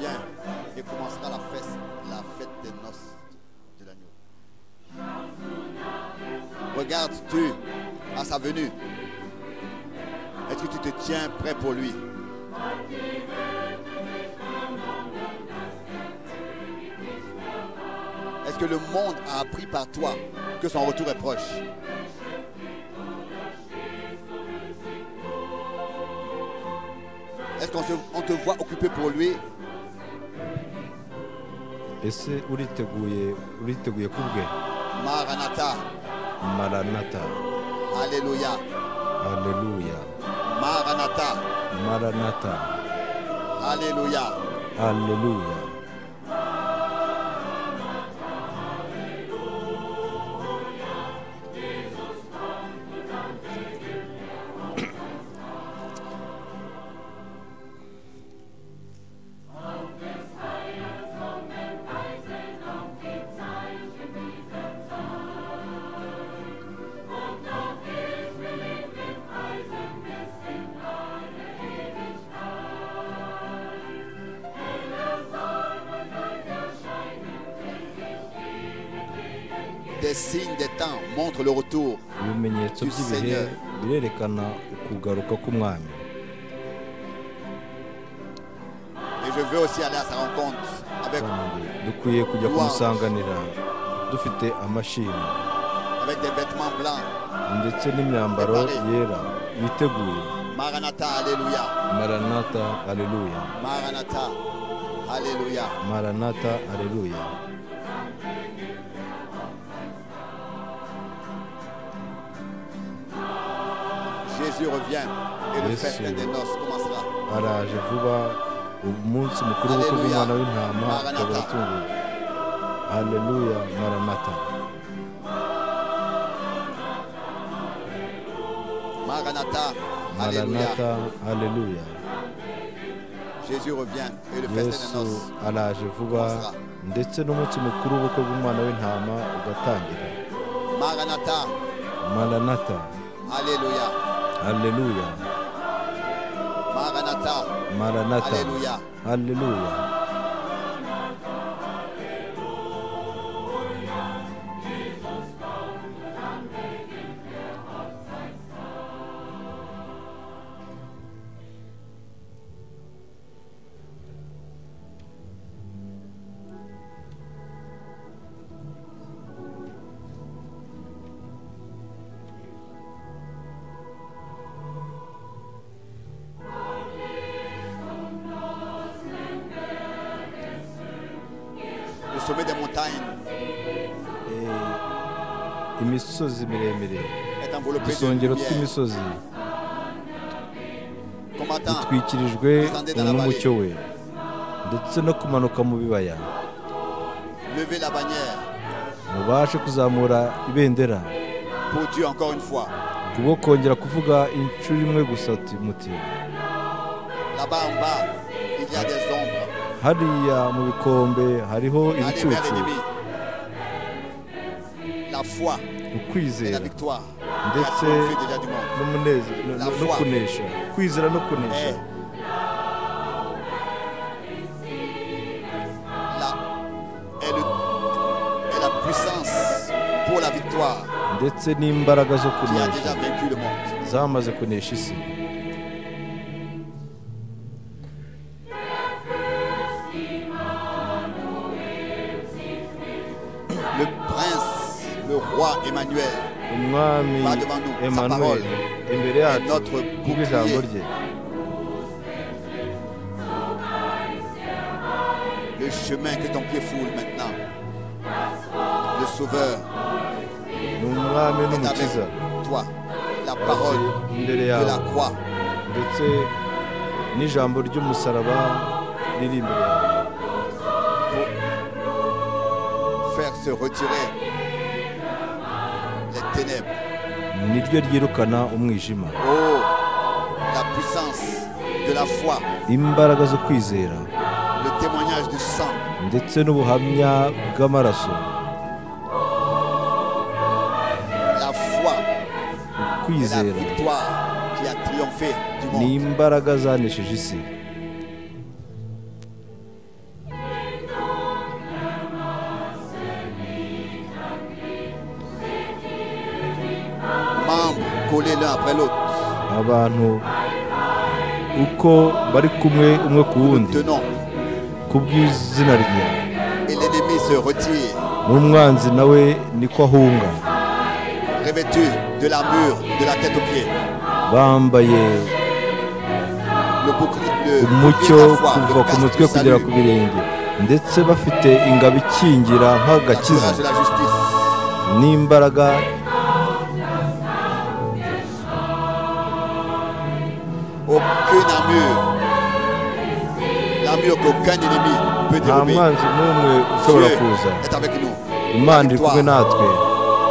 revient et commencera la fête des noces de l'agneau. Regardes-tu à sa venue? Est-ce que tu te tiens prêt pour lui? Est-ce que le monde a appris par toi que son retour est proche? Est-ce qu'on te voit occupé pour lui? ese uriteguye kubwe? Maranatha. Maranatha. Alléluia. Alléluia. Maranatha. Maranatha. Alléluia. Alléluia. Des signes des temps montrent le retour ibimenyetso du by'ibihe Seigneur. birerekana ukugaruka k'umwami. Et je veux aussi aller à sa rencontre avec, kandi dukwiye kujya kumusanganira dufite amashimwe avec des vêtements blancs. ndetse n'imyambaro yera yiteguye. Maranatha, Alléluia. Maranatha. Alléluia. Maranatha, Alléluia. Maranatha. Alléluia. Jésus revient et le Yesu festin des noces commencera. araje vuba, umunsi mukuru w'ubukwe bw'umwana w'intama Maranatha. ukaba utunguye. Haleluya. Maranatha. Maranatha, Alléluia. Maranatha. Haleluya. Jésus revient et le festin des Yesu noces. araje vuba, ndetse n'umunsi mukuru w'ubukwe bw'umwana w'intama ugatangira. Maranatha, Maranatha. Alléluia. Haleluya. Maranatha, Maranatha. Alléluia. Haleluya. Le sommet des montagnes Imisozi miremire, est enveloppé de udusongero lumière. tw'imisozi Combattant, dutwikirijwe descendez dans la n'umucyo vallée. we, ndetse no kumanuka mu bibaya. Levez la bannière Mubashe kuzamura ibendera pour Dieu encore une fois. kubwo kongera kuvuga inshuro imwe gusa muti Là-bas en bas, il y a des ombres. hariya mu bikombe hariho Allez vers ibicucu. l'ennemi. La foi et Ukwizera la victoire. ndetse Triomphe déjà du monde. n'umunezero La no foi. kunesha, kwizera no kunesha. Et la puissance pour la victoire ndetse n'imbaraga zo qui a déjà kunesha vaincu le monde. zamaze kunesha isi. Le prince, le roi Emmanuel Umwami va devant nous. Sa Emmanuel parole imbere est yacu notre kubw'ijambo bouclier. rye. Le chemin que ton pied foule maintenant. Le Sauveur Ni umwami est n'umukiza avec toi. La parole imbere de yawe, la croix ndetse n'ijambo ry'umusaraba riri imbere yawe, faire se retirer les ténèbres. niryo ryirukana umwijima. Oh, la puissance de la foi, Imbaraga zo kwizera le témoignage du sang, ndetse n'ubuhamya bw'amaraso. la foi et la Kwizera victoire qui a triomphé du ni monde. imbaraga zanesheje isi. collés l'un après l'autre. abantu uko bari kumwe umwe ku wundi Tenons. ku bw'izina rye, Et l'ennemi se retire, n'umwanzi nawe niko ahunga. revêtu de l'armure de la tête aux pieds. Bambaye Le bouclier umucyo de la foi, kuva le ku casque mutwe du kugera salut, ku birenge, ndetse bafite ingabo ikingira la nk'agakiza courage de la justice. n'imbaraga Aucune l'armure qu'aucun ennemi peut nta dérober. mwanzi n'umwe ushobora Dieu kuza. est avec nous. Imana iri kumwe natwe.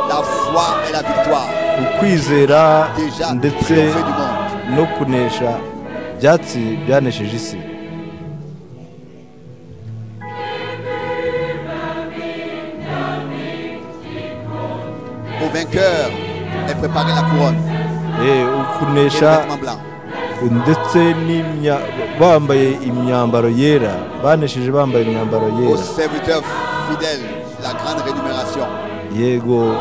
La foi et la victoire Ukwizera déjà ndetse triomphé du monde. no kunesha byanesheje isi. Au vainqueur est préparée la couronne et le Ukunesha vêtement blanc. ndetse bambaye imyambaro yera, banesheje bambaye imyambaro Aux yera. serviteurs fidèles, la grande rémunération. Yego,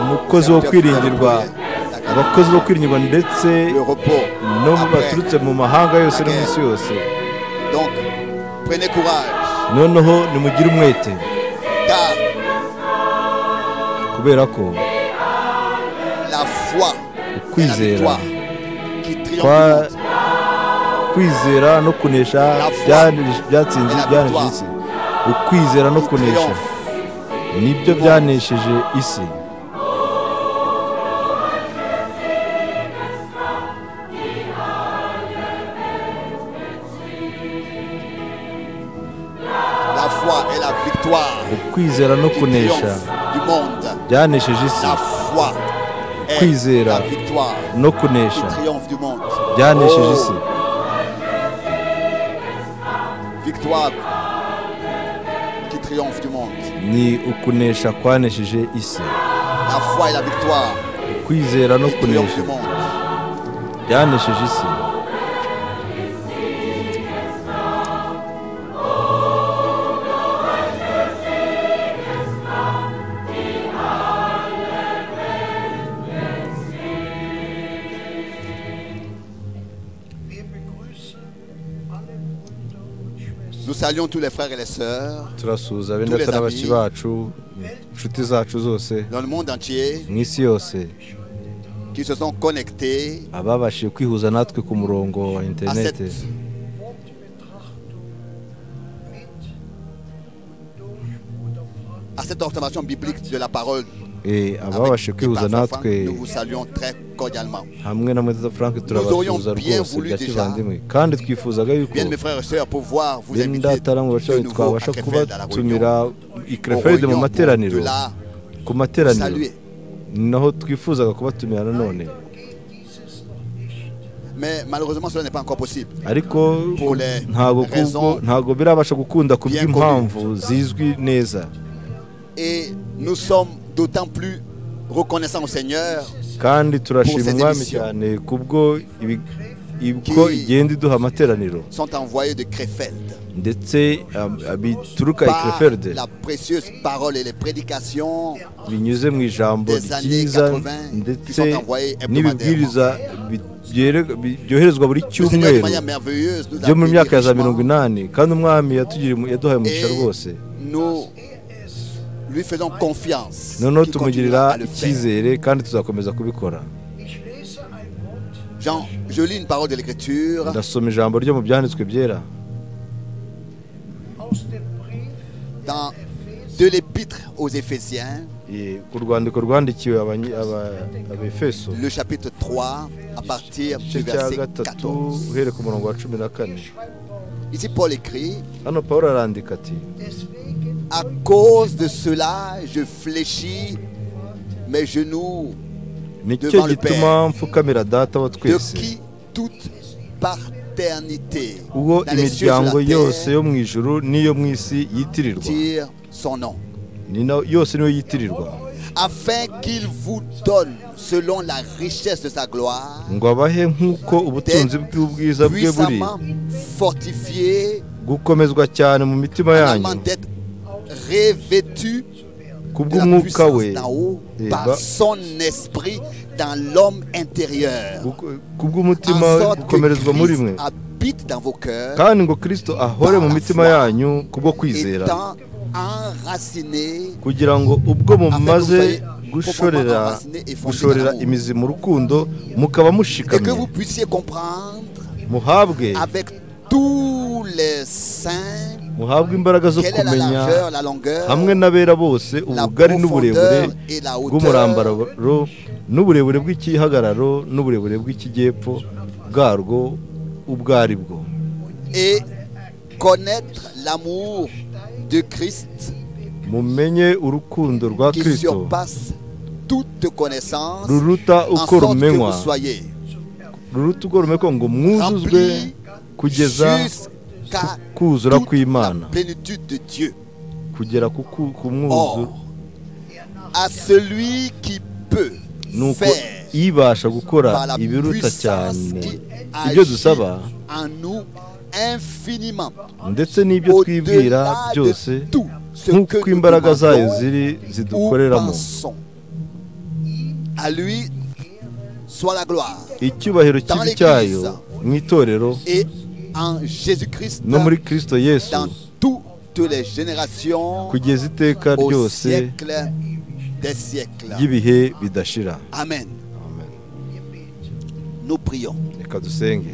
umukozi wo kwiringirwa, abakozi bo kwiringirwa ndetse Le repos. no après. baturutse mu mahanga yose no mu isi yose. Donc, prenez courage, Noneho nimugire umwete, car kubera ko la foi et la ukwizera victoire qui triomphe kwa du monde. kwizera no kunesha byatsinze byanesheje isi. Ukwizera no Qui kunesha triomphe. nibyo byanesheje isi. La foi et la victoire Ukwizera no qui kunesha triomphe du monde. byanesheje isi. La foi et Kwizera la victoire no qui kunesha triomphe du monde. byanesheje isi. Victoire qui triomphe du monde. Ni ukunesha kwanesheje isi. La foi et la victoire Ukwizera no qui triomphe kunesha du monde. byanesheje isi. Nous saluons tous les frères et les sœurs Turasuhuza bene data n'abashiki bacu, inshuti zacu zose dans le monde entier mu isi yose, qui se sont connectés ababashije kwihuza natwe ku murongo wa à interinete, cette observation biblique de la parole. ababashije kwihuza natwe Nous vous saluons très cordialement. hamwe na Mweta Frank turabasuhuza rwose bya kivandimwe, kandi twifuzaga yuko Bien, mes frères et sœurs, pouvoir vous bene inviter data namwe de bashobora nouveau à twabasha Krefeld à la réunion. kubatumira i Aux Krefeld mu réunions materaniro, pour de là ku materaniro saluer. naho twifuzaga kubatumira nanone, Mais malheureusement, cela n'est pas encore possible. ariko Pour les ntago raisons ntago birabasha gukunda ku bien bw'impamvu zizwi neza. Et nous sommes d'autant plus reconnaissants au Seigneur Kandi turashima pour ces umwami émissions cyane kubwo ko igenda iduha amateraniro sont envoyés de Krefeld ndetse bituruka i par Krefeld la précieuse parole et les prédications binyuze mu ijambo des années ryiza 80 qui ndetse sont envoyées n'ibibwiriza byoherezwa buri Le Seigneur, de cyumweru manière merveilleuse, nous byo mu a myaka ya za bénis richement. 80, kandi umwami yaduhaye umugisha rwose. Nous lui faisons confiance. Noneho qu'il continuera tumugirira à le faire. icyizere kandi tuzakomeza kubikora. Jean, je lis une parole de l'Écriture Ndasoma ijambo ryo mu byanditswe byera dans de l'Épître aux Éphésiens, ku rwandiko rwandikiwe Abefeso, le chapitre 3, à partir du igice cya verset gatatu 14. uhereye ku murongo wa 14. Ici, Paul écrit: Hano Pawulo arandika ati, à cause de cela, je fléchis mes genoux nicyo devant le gituma mfukamira data wa de twese, qui toute paternité ubwo dans les cieux et sur imiryango la yose terre yo mu ijuru n'iyo mu isi yitirirwa, tire son nom, yose niyo yitirirwa, afin qu'il vous donne selon la richesse de sa gloire, ngo abahe nk'uko ubutunzi bw'ubwiza bwe buri puissamment fortifié, gukomezwa cyane mu mitima yanyu en d'être revêtu de la kubw'umwuka puissance we, d'en haut par son esprit dans l'homme intérieur. kubw'umutima En sorte gukomerezwa que muri Christ mwe habite dans vos cœurs, kandi ngo Kristo ahore mu mitima yanyu kubwo kwizera étant enraciné, kugira ngo ubwo mumaze soyez gushorera et fondés gushorera dans l'amour. imizi mu rukundo mukaba Et que mushikamye vous puissiez comprendre muhabwe avec tous les saints muhabwe imbaraga zo quelle est la kumenya largeur, la longueur, hamwe n'abera bose la ubugari n'uburebure profondeur et la hauteur, bw'umurambararo n'uburebure bw'ikihagararo n'uburebure bw'ikijyepfo bwarwo ubwo ari bwo, et connaître l'amour de Christ mumenye urukundo rwa qui Kristo surpasse toute connaissance, ruruta en uko sorte que rumenywa vous soyez ruruta uko rumekwa ngo mwuzuzwe remplis kugeza jusqu'à kuzura toute la kw'Imana, plénitude de Dieu. kugera ku mwuzu Or, à celui qui peut nuko faire ibasha gukora par la ibiruta puissance cyane qui ibyo agit dusaba en nous infiniment, ndetse n'ibyo twibwira au-delà byose de tout ce nk'uko que nous imbaraga zayo demandons ziri ou zidukoreramo. pensons. À lui soit la gloire Icyubahiro kibi cyayo mu itorero et en Jésus-Christ no muri Kristo Yesu dans toutes les générations kugeza iteka au ryose siècle des siècles. ry'ibihe bidashira. Amen. Amen. Nous prions. Reka dusenge.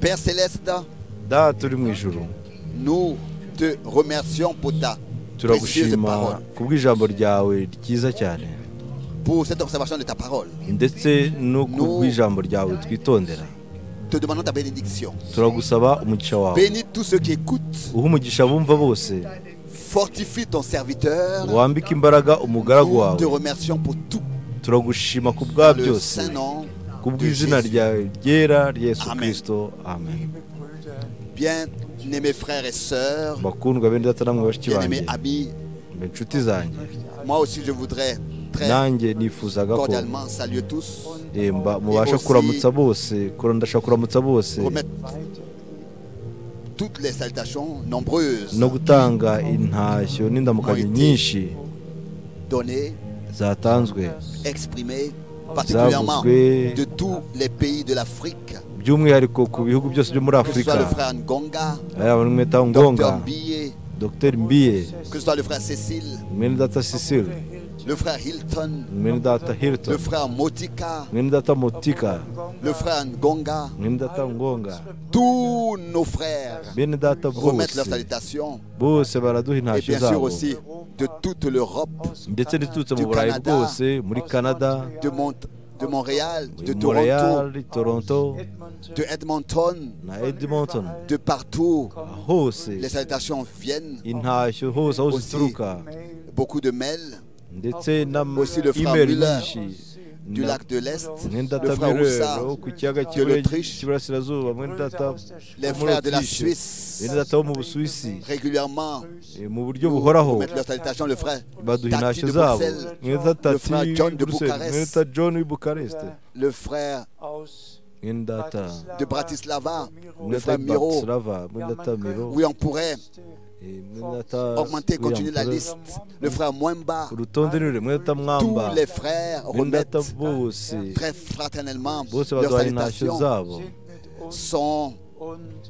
Père Céleste, Data uri mu ijuru, nous te remercions pour ta précieuse turagushima parole, kubw'ijambo ryawe ryiza cyane pour cette observation de ta parole. ndetse no kubw'ijambo ryawe twitondera. Te demandons ta bénédiction. Turagusaba umugisha wawe, Bénis tous ceux qui écoutent. uha umugisha bumva bose, Fortifie ton serviteur. wambike imbaraga umugaragu Nous wawe. te remercions pour tout. Turagushima ku bwa Dans le byose saint nom kubw'izina de Jésus. ryawe ryera rya Yesu Amen. Kristo. Amen. Bien-aimés frères et sœurs, bakundwa bene data namwe bashiki bien-aimés banjye, amis, mbe inshuti zanjye, moi aussi je voudrais très nanjye nifuzaga ko cordialement saluer tous, mubasha aussi kuramutsa bose, ndashaka kuramutsa bose remettre toutes les salutations nombreuses no gutanga intashyo n'indamukanyo nyinshi données, zatanzwe exprimées particulièrement zavuzwe de tous les pays de l'Afrique, by'umwihariko ku bihugu byose byo muri que ce soit Afurika, le frère Ngonga, ari abantu mwita Ngonga, Dr Mbiye, Dr Mbiye, que ce soit le frère Cécile, mwene data Cecile, le frère Hilton, mwene data Hilton, le frère Motika, mwene data Motika, le frère Ngonga, mwene data Ngonga, tous nos frères bene data remettent leurs bose salutations, bose baraduha et intashyo bien sûr zabo, aussi de toute l'Europe, ndetse n'iturutse mu du Burayi Canada, bwose, muri Canada, de Montréal, de Toronto, Montreal, Toronto de Edmonton, na Edmonton, de partout. hose Les salutations viennent, intashyo hose aho Aussi, zituruka, beaucoup de mails ndetse na aussi le frère email Müller nyinshi du lac de l'Est, mwene le data frère Oussa, Müller wo ku kiyaga de l'Autriche, cy'iburasirazuba, mwene data les wo muri frères de la Autriche, Suisse, mwene data wo mu Busuwisi, régulièrement mu buryo nous buhoraho remettent leurs salutations, le frère baduha Tati intashyo de zabo, Bruxelles, mwene data le frère Tati John de Bruxelles, Bucarest, mwene data John w'i Bukarest, le frère mwene data de Bratislava, le mwene frère data Miro. Bratislava, mwene data Miro, Oui, on pourrait mwene data augmenter, continuer la William liste. Le frère Mwemba, urutonde ni rurerure, mwene data tous Mwamba, les frères mwene data remettent bose très fraternellement bose leurs baduha intashyo salutations, zabo, sont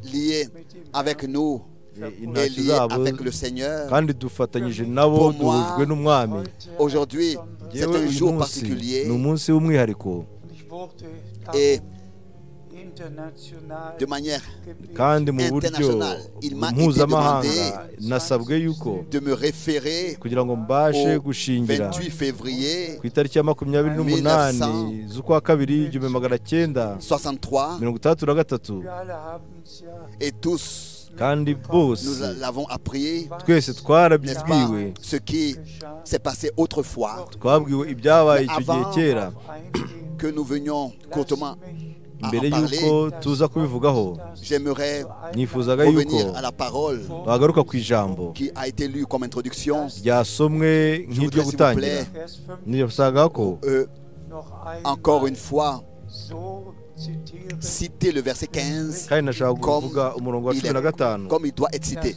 liés avec nous et intashyo liés zabo avec le Seigneur. kandi dufatanyije nabo, Pour moi, duhujwe n'umwami. Aujourd'hui, c'est Yewe un uyu jour munsi particulier ni umunsi w'umwihariko, et de manière kandi mu buryo international, il m'a été mpuzamahanga demandé nasabwe yuko de me référer kugira ngo mbashe au gushingira 28 février ku itariki ya 28 z'ukwa kabiri 63 1963, et tous kandi nous bose l'avons appris, twese n'est-ce pas, twarabibwiwe, ce qui s'est passé autrefois, twabwiwe ibyabaye icyo gihe avant kera. que nous venions courtement à mbere en parler. y'uko tuza kubivugaho, J'aimerais nifuzaga yuko revenir à la parole twagaruka ku ijambo qui a été lue comme introduction. ryasomwe Je nk'iryo voudrais, s'il vous gutangira. plaît, Nifuzaga ko encore une fois, citer le verset 15 kandi nashaka kuvuga umurongo wa 15 comme il doit être cité.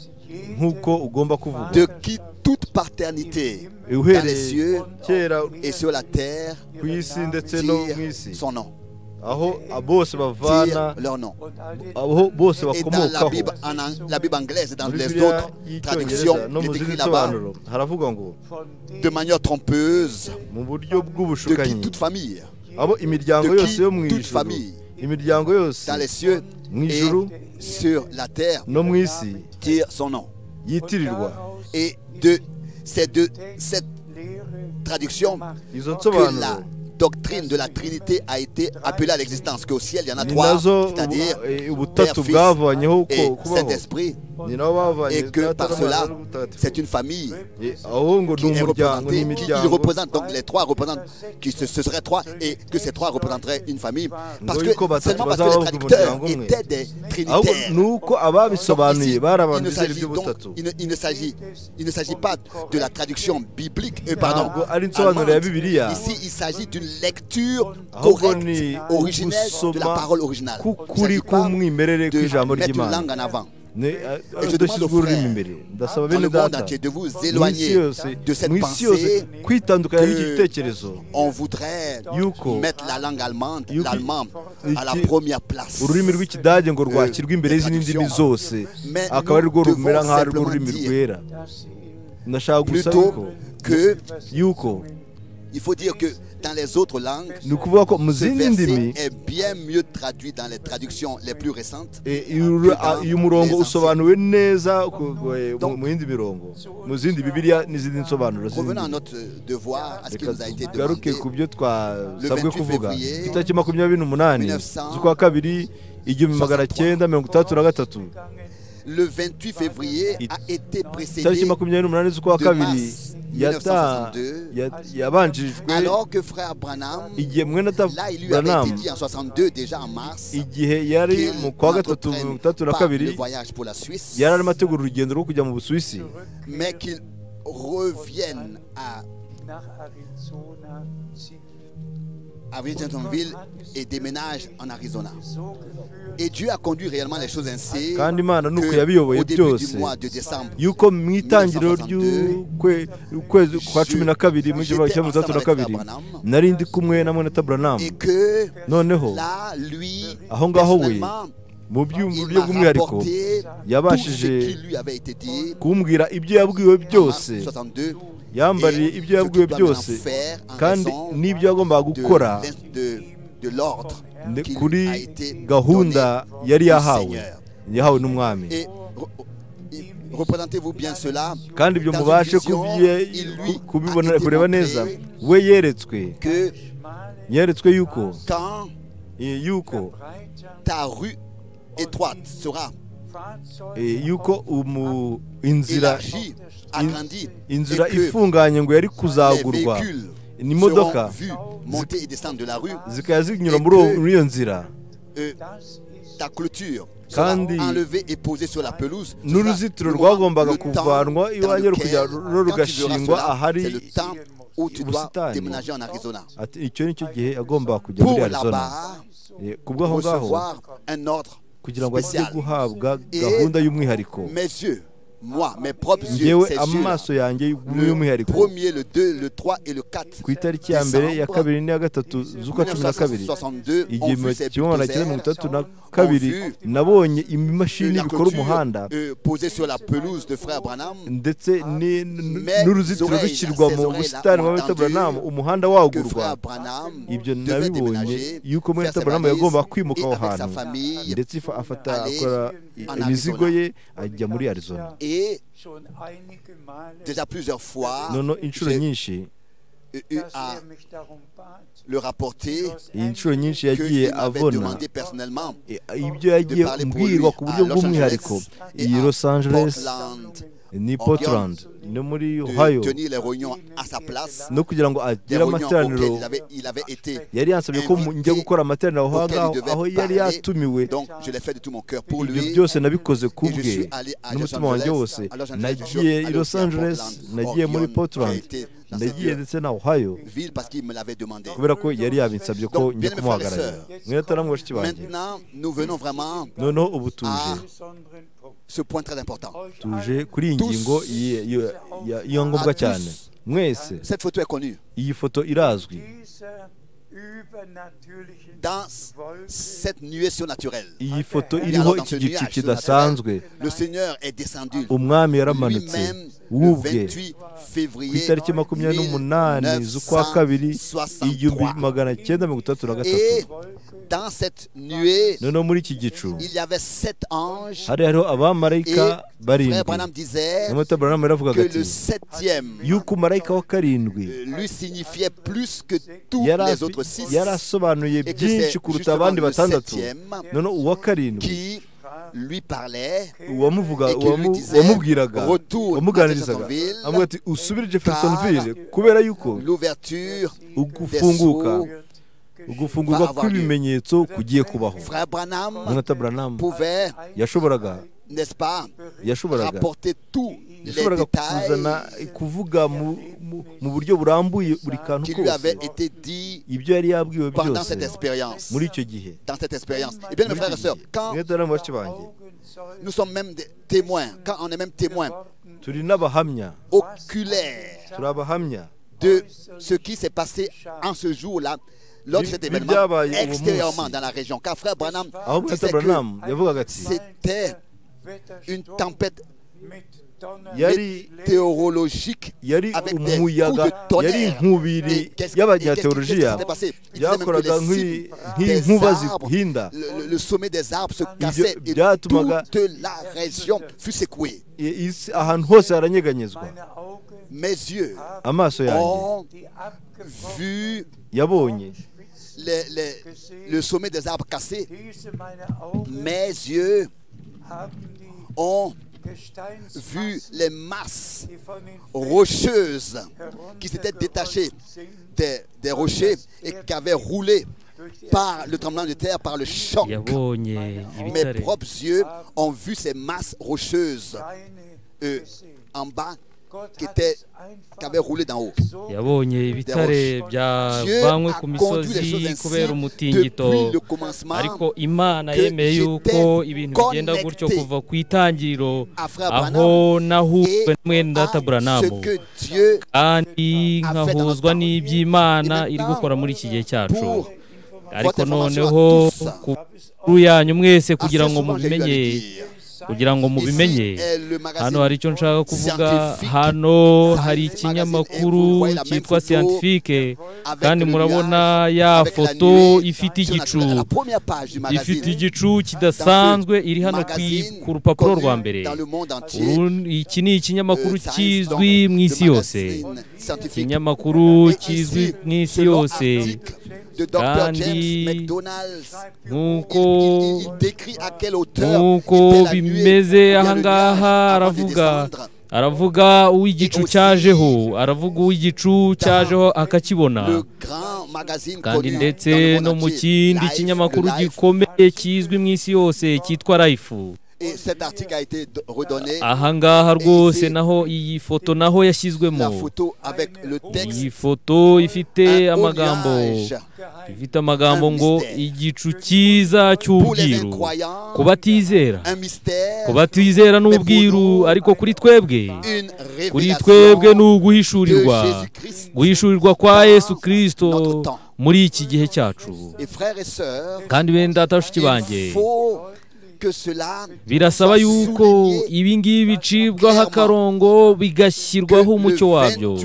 nkuko ugomba kuvuga De qui toute paternité dans les cieux kera et sur la terre ku isi ndetse no mu tire isi son nom, aho bose bavana tire leur nom. aho bose Et dans la bakomokaho Bible, la Bible anglaise et dans muri les Bibiliya autres traductions, y'icyongereza no il mu est zindi écrit là-bas nsobanuro haravuga ngo de manière trompeuse, mu buryo de qui bw'ubushukanyi toute famille, abo imiryango de yose yo mu qui toute ijuru famille, imiryango yose dans les cieux mu et ijuru sur la terre, no mu isi tire son nom. yitirirwa Et de cette traduction izo que nsobanuro la doctrine de la Trinité a été appelée à l'existence, qu'au ciel il y en a ni trois, nazo c'est-à-dire ubutatu Père, Fils bwavanyeho et kubaho Saint-Esprit, ni nabo bavanye et que Data par n'Umwana cela, n'Umutagatifu. c'est une famille aho ngo qui ni est umuryango représentée, qui n'imiryango représente, donc les trois représentent, ce seraient trois, et que ces trois représenteraient une famille. Parce que yuko batatu seulement parce que bazaba les bavuga traducteurs umuryango umwe étaient des ahubwo trinitaires. nuko ababisobanuye bari Il abantu ne bizera s'agit iby'ubutatu donc, il ne s'agit pas de la traduction biblique, pardon, ntabwo ari insobanuro ya allemande. Bibiliya Ici, il s'agit d'une lecture ahubwo correcte, ni originelle de la ugusoma parole originale. Il ne k'ukuri s'agit pas k'umwimerere kw'ijambo de mettre une ry'Imana langue en avant. udashyizwe ururimi imbere ndasaba Dans bene le monde data entier, de vous mu isi éloigner yose de cette mu isi yose pensée kwitandukanya que n'iki gitekerezo on voudrait yuko mettre la langue allemande, yuko l'allemand, à la iki- première place. ururimi rw'ikidage ngo rwakirwe imbere y'izindi ndimi zose Mais akaba ari rwo nous rumera devons nk'aho ari rwo simplement rurimi dire rwera ndashaka gusa Plutôt que yuko il faut dire que dans les autres langues, ni ukuvuga ko mu ce zindi ndimi verset est bien mieux traduit dans les traductions les plus récentes. uyu murongo usobanuwe neza mu yindi mirongo mu zindi bibiliya n'izindi nsobanuro Revenons à zindi notre devoir, à ce qui reka nous a été tugaruke demandé. ku byo twasabwe Le 28 kuvuga février itariki 28 z'ukwa kabiri 1963 Le 28 février a été précédé itariki 28 z'ukwa de kabiri mars 1962, yabanjirijwe alors que frère Branham, igihe mwene là il lui avait Branham été dit en 62 déjà en mars, igihe yari qu'il mu kwa gatatu n'entreprenne 32 pas le voyage pour la Suisse, yari arimo ategura urugendo rwo kujya mu Busuwisi mais qu'il revienne à Jacksonville et déménage en Arizona. Et Dieu a conduit réellement les choses ainsi kandi Imana nuko que yabiyoboye au début byose du mois de décembre, yuko mu itangiriro ry'ukwezi kwa 12 mu gihumbi kimwe magana cyenda 32 nari ndi kumwe na mwene Branham et que noneho là, lui, aho ngaho we personnellement, mu il buryo m'a bw'umwihariko rapporté tout ce yabashije qui lui avait été dit kumbwira ibyo yabwiwe en mars byose 62 yambariye et ibyo ce yabwiwe qu'il doit byose maintenant faire en kandi raison n'ibyo yagombaga gukora de l'ordre qui lui kuri a été gahunda donné yari du yahawe Seigneur. yahawe n'umwami Et représentez-vous bien cela. kandi ibyo Dans mubashe une vision, il lui kubibona a été kureba montré neza we que yeretswe yuko quand ta rue étroite sera yuko inzira élargie, agrandie, inzira et que ifunganye ngo yari les kuzagurwa véhicules n'imodoka seront vus monter et descendre de la rue, zikaba zinyura muri iyo nzira ta clôture sera kandi enlevée et posée sur la pelouse. n'uruzitiro rwagombaga kuvanwa iwanjye rukajya rugashingwa ahari c'est le temps où tu dois ubusitani déménager en Arizona ati icyo nicyo gihe agomba kujya muri pour Arizona là-bas kubw'aho ngaho recevoir un ordre kugira ngo ajye spécial. guhabwa gahunda y'umwihariko Mes yeux, moi, mes propres yeux, ngewe ces yeux amaso yanjye le y'umwihariko 1er, le 2, le 3 et le 4 ku itariki ya mbere ya kabiri n'iya gatatu z'ukwa 12 1962 ont igihumbi vu ces kimwe magana cyenda mirongo bulldozers itandatu na kabiri nabonye imashini la bikora umuhanda clôture posée sur la pelouse de frère Branham, ndetse n'uruzitiro rushyirwa mu busitani bwa Mwene Branham umuhanda que wagurwa frère Branham ibyo devait nabibonye déménager, yuko Mwene faire ses Branham valises yagomba kwimuka et aho avec sa hantu famille ndetse akora en imizigo Arizona. ye ajya muri Arizona Et déjà plusieurs fois, noneho inshuro j'ai nyinshi eu à le rapporter iyi nshuro nyinshi yagiye qu'il m'avait abona demandé personnellement ibyo yagiye mbwirwa ku buryo bw'umwihariko iyi Los Angeles Portland, ni Portland no muri de Ohio tenir les réunions à sa place. no kugira ngo Des agire réunions amateraniro auxquelles il avait été yari yansabye ko njya gukora amateraniro aho auxquelles ngaho il devait aho yari parler. yatumiwe. Donc je l'ai fait de tout mon cœur pour Ibyo lui. byose nabikoze ku Et je bwe suis allé à Los n'umutima wanjye Angeles. wose. À Los Angeles, Nagiye je suis i allé Los aussi à Angeles, Portland, nagiye muri Oregon, Portland, j'ai été dans nagiye cette ndetse na Ohio ville parce qu'il me l'avait demandé. kubera ko yari yabinsabye ko Donc, njya bien-aimés frères et kumuhagararira. sœurs, Mwetara bashiki banjye, Maintenant, nous venons vraiment noneho ubu tuje à ce point très important. tuje kuri iyi ngingo iyo ngombwa cyane. Mwese Cette photo est connue. iyi foto irazwi. Dans cette nuée surnaturelle, Iyi foto Et iriho alors, dans iki ce gicu nuage kidasanzwe, le Seigneur est descendu umwami yaramanutse lui-même le wubwe 28 ku février itariki 28 z'ukwa kabiri 1963. Et dans cette nuée, Noneho muri iki gicu il y avait 7 anges. hari hariho abamarayika Et barindwi. Frère Branham disait Nyamata Branham yaravugaga que ati le 7e yuko umarayika wa karindwi lui signifiait plus que tous yari les autres 6. yarasobanuye Et que byinshi c'est kuruta justement abandi le batandatu. 7e Noneho uwa karindwi qui lui parlait uwamuvuga et qui lui disait wamubwiraga retourne à wamuganirizaga Jeffersonville amuga ati usubire Jeffersonville kubera yuko l'ouverture des ugufunguka sceaux. ugufungurwa kw'ibimenyetso kugiye kubaho. Frère Branham Nyamata Branham pouvait, yashoboraga n'est-ce pas, yashoboraga rapporter tous les yashoboraga kuzana détails kuvuga mu buryo burambuye buri kantu qui lui avaient kose été dit ibyo yari yabwiwe pendant byose cette expérience. muri icyo gihe. Dans cette expérience. Et bien, mes frères et sœurs, quand Mwetara bashiki banjye, nous sommes même des témoins, quand on est même témoins turi n'abahamya, oculaires turi abahamya de ce qui s'est passé en ce jour-là, lors de cet événement, Bibyabaye uwo extérieurement munsi. dans la région. Car Frère Branham aho Mweta disait Branham que yavugaga ati c'était une tempête yari météorologique yari avec des coups umuyaga, de yari tonnerre. inkubiri Et qu'est-ce qui y'abanyateolojiya s'était passé? Il disait même que byakoraga les cimes nk'inkuba des arbres, zihinda. le sommet des arbres se cassait et byatumaga toute la région fut secouée. Ahantu hose haranyeganyezwa. Mes yeux Amaso yanjye ont vu yabonye le sommet des arbres cassés. Mes yeux ont vu les masses rocheuses qui s'étaient détachées des rochers et qui avaient roulé par le tremblement de terre, par le choc. Mes propres yeux ont vu ces masses rocheuses en bas qui avaient roulé d'en haut. Yabonye ibitare byavanywe ku misozi kubera umutingito, ariko Imana yemeye yuko ibintu bigenda gutyo kuva ku itangiriro aho nahujwe n'umwenda Data Branham, kandi nkahuzwa n'iby'Imana iri gukora muri iki gihe cyacu. Ariko noneho ku yanyu mwese kugira ngo mubimenye, hano hari icyo nshaka kuvuga. Hano hari ikinyamakuru cyitwa Scientifique, kandi murabona ya foto ifite igicu kidasanzwe iri hano ku rupapuro rwa mbere. Iki ni ikinyamakuru kizwi mu isi yose, ikinyamakuru kizwi mu isi yose, kandi nk'uko bimeze ahangaha aravuga uw'igicu cyajeho, akakibona. Kandi ndetse no mu kindi kinyamakuru gikomeye kizwi mu isi yose cyitwa Life, ahangaha rwose naho iyi foto naho yashyizwemo. Iyi foto ifite amagambo ngo igicu cyiza cy'ubwiru ku batizera n'ubwiru, ariko kuri twebwe ni uguhishurirwa kwa Yesu Kristo muri iki gihe cyacu. Kandi bene data bashiki banjye, birasaba yuko ibi ngibi bicibwaho akarongo bigashyirwaho umucyo wabyo.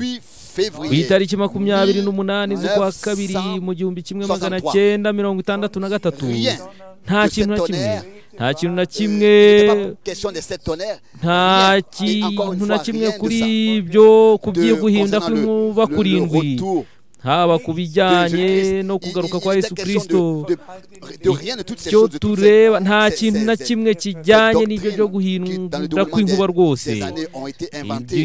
Ku itariki 28 z'ukwa kabiri mu 1963, nta kintu na kimwe kuri ibyo kubyo guhinda kw'inkuba kurindwi haba ku bijyanye no kugaruka kwa Yesu Kristo. Cyo tureba nta kintu na kimwe kijyanye n'ibyo byo guhindura kw'inkuba rwose.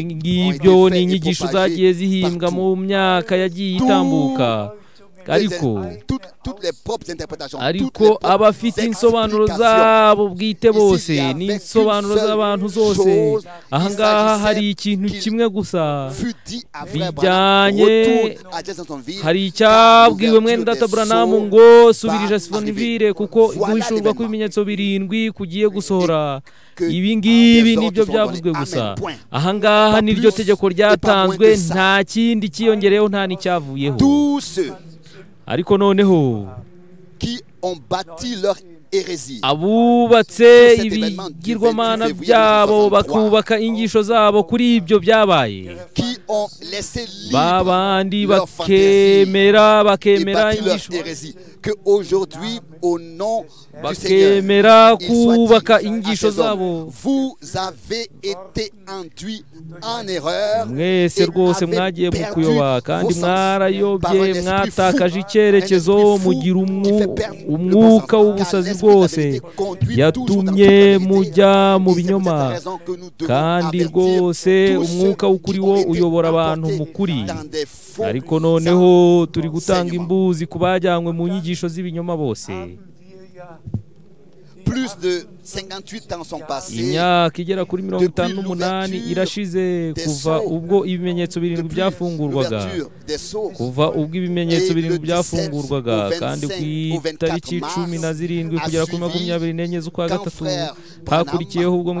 Ngibyo ni inyigisho zagiye zihimbwa mu myaka yagiye itambuka, ariko abafite insobanuro zabo bwite bose n'insobanuro z'abantu zose. Ahangaha hari ikintu kimwe gusa bijyanye, hari icyabwiwe mwene data Branham ngo subirije Sfonville kuko guhishurwa kw'ibimenyetso birindwi kugiye gusohora. Ibi ngibi nibyo byavuzwe gusa. Ahangaha niryo tegeko ryatanzwe, nta kindi cyiyongereyeho, nta n'icyavuyeho. Ariko noneho abubatse ibigirwamana byabo bakubaka inyigisho zabo kuri ibyo byabaye, babandi bakemera inyigisho, bakemera kubaka inyigisho zabo. Mwese rwose mwagiye mu kuyoba kandi mwarayobye, mwatakaje icyerekezo, mugira umwuka w'ubusazi rwose yatumye mujya mu binyoma, kandi rwose umwuka w'ukuri wo uyobora abantu mu kuri. Ariko noneho turi gutanga imbuzi ku bajyanywe mu nyigisho z'ibinyoma bose. Plus de 58 ans sont passés. Imyaka igera kuri 58 irashize kuva ubwo ibimenyetso birindwi byafungurwaga, kandi ku itariki 17 kugera kuri 24 z'ukwa gatatu hakurikiyeho ubwo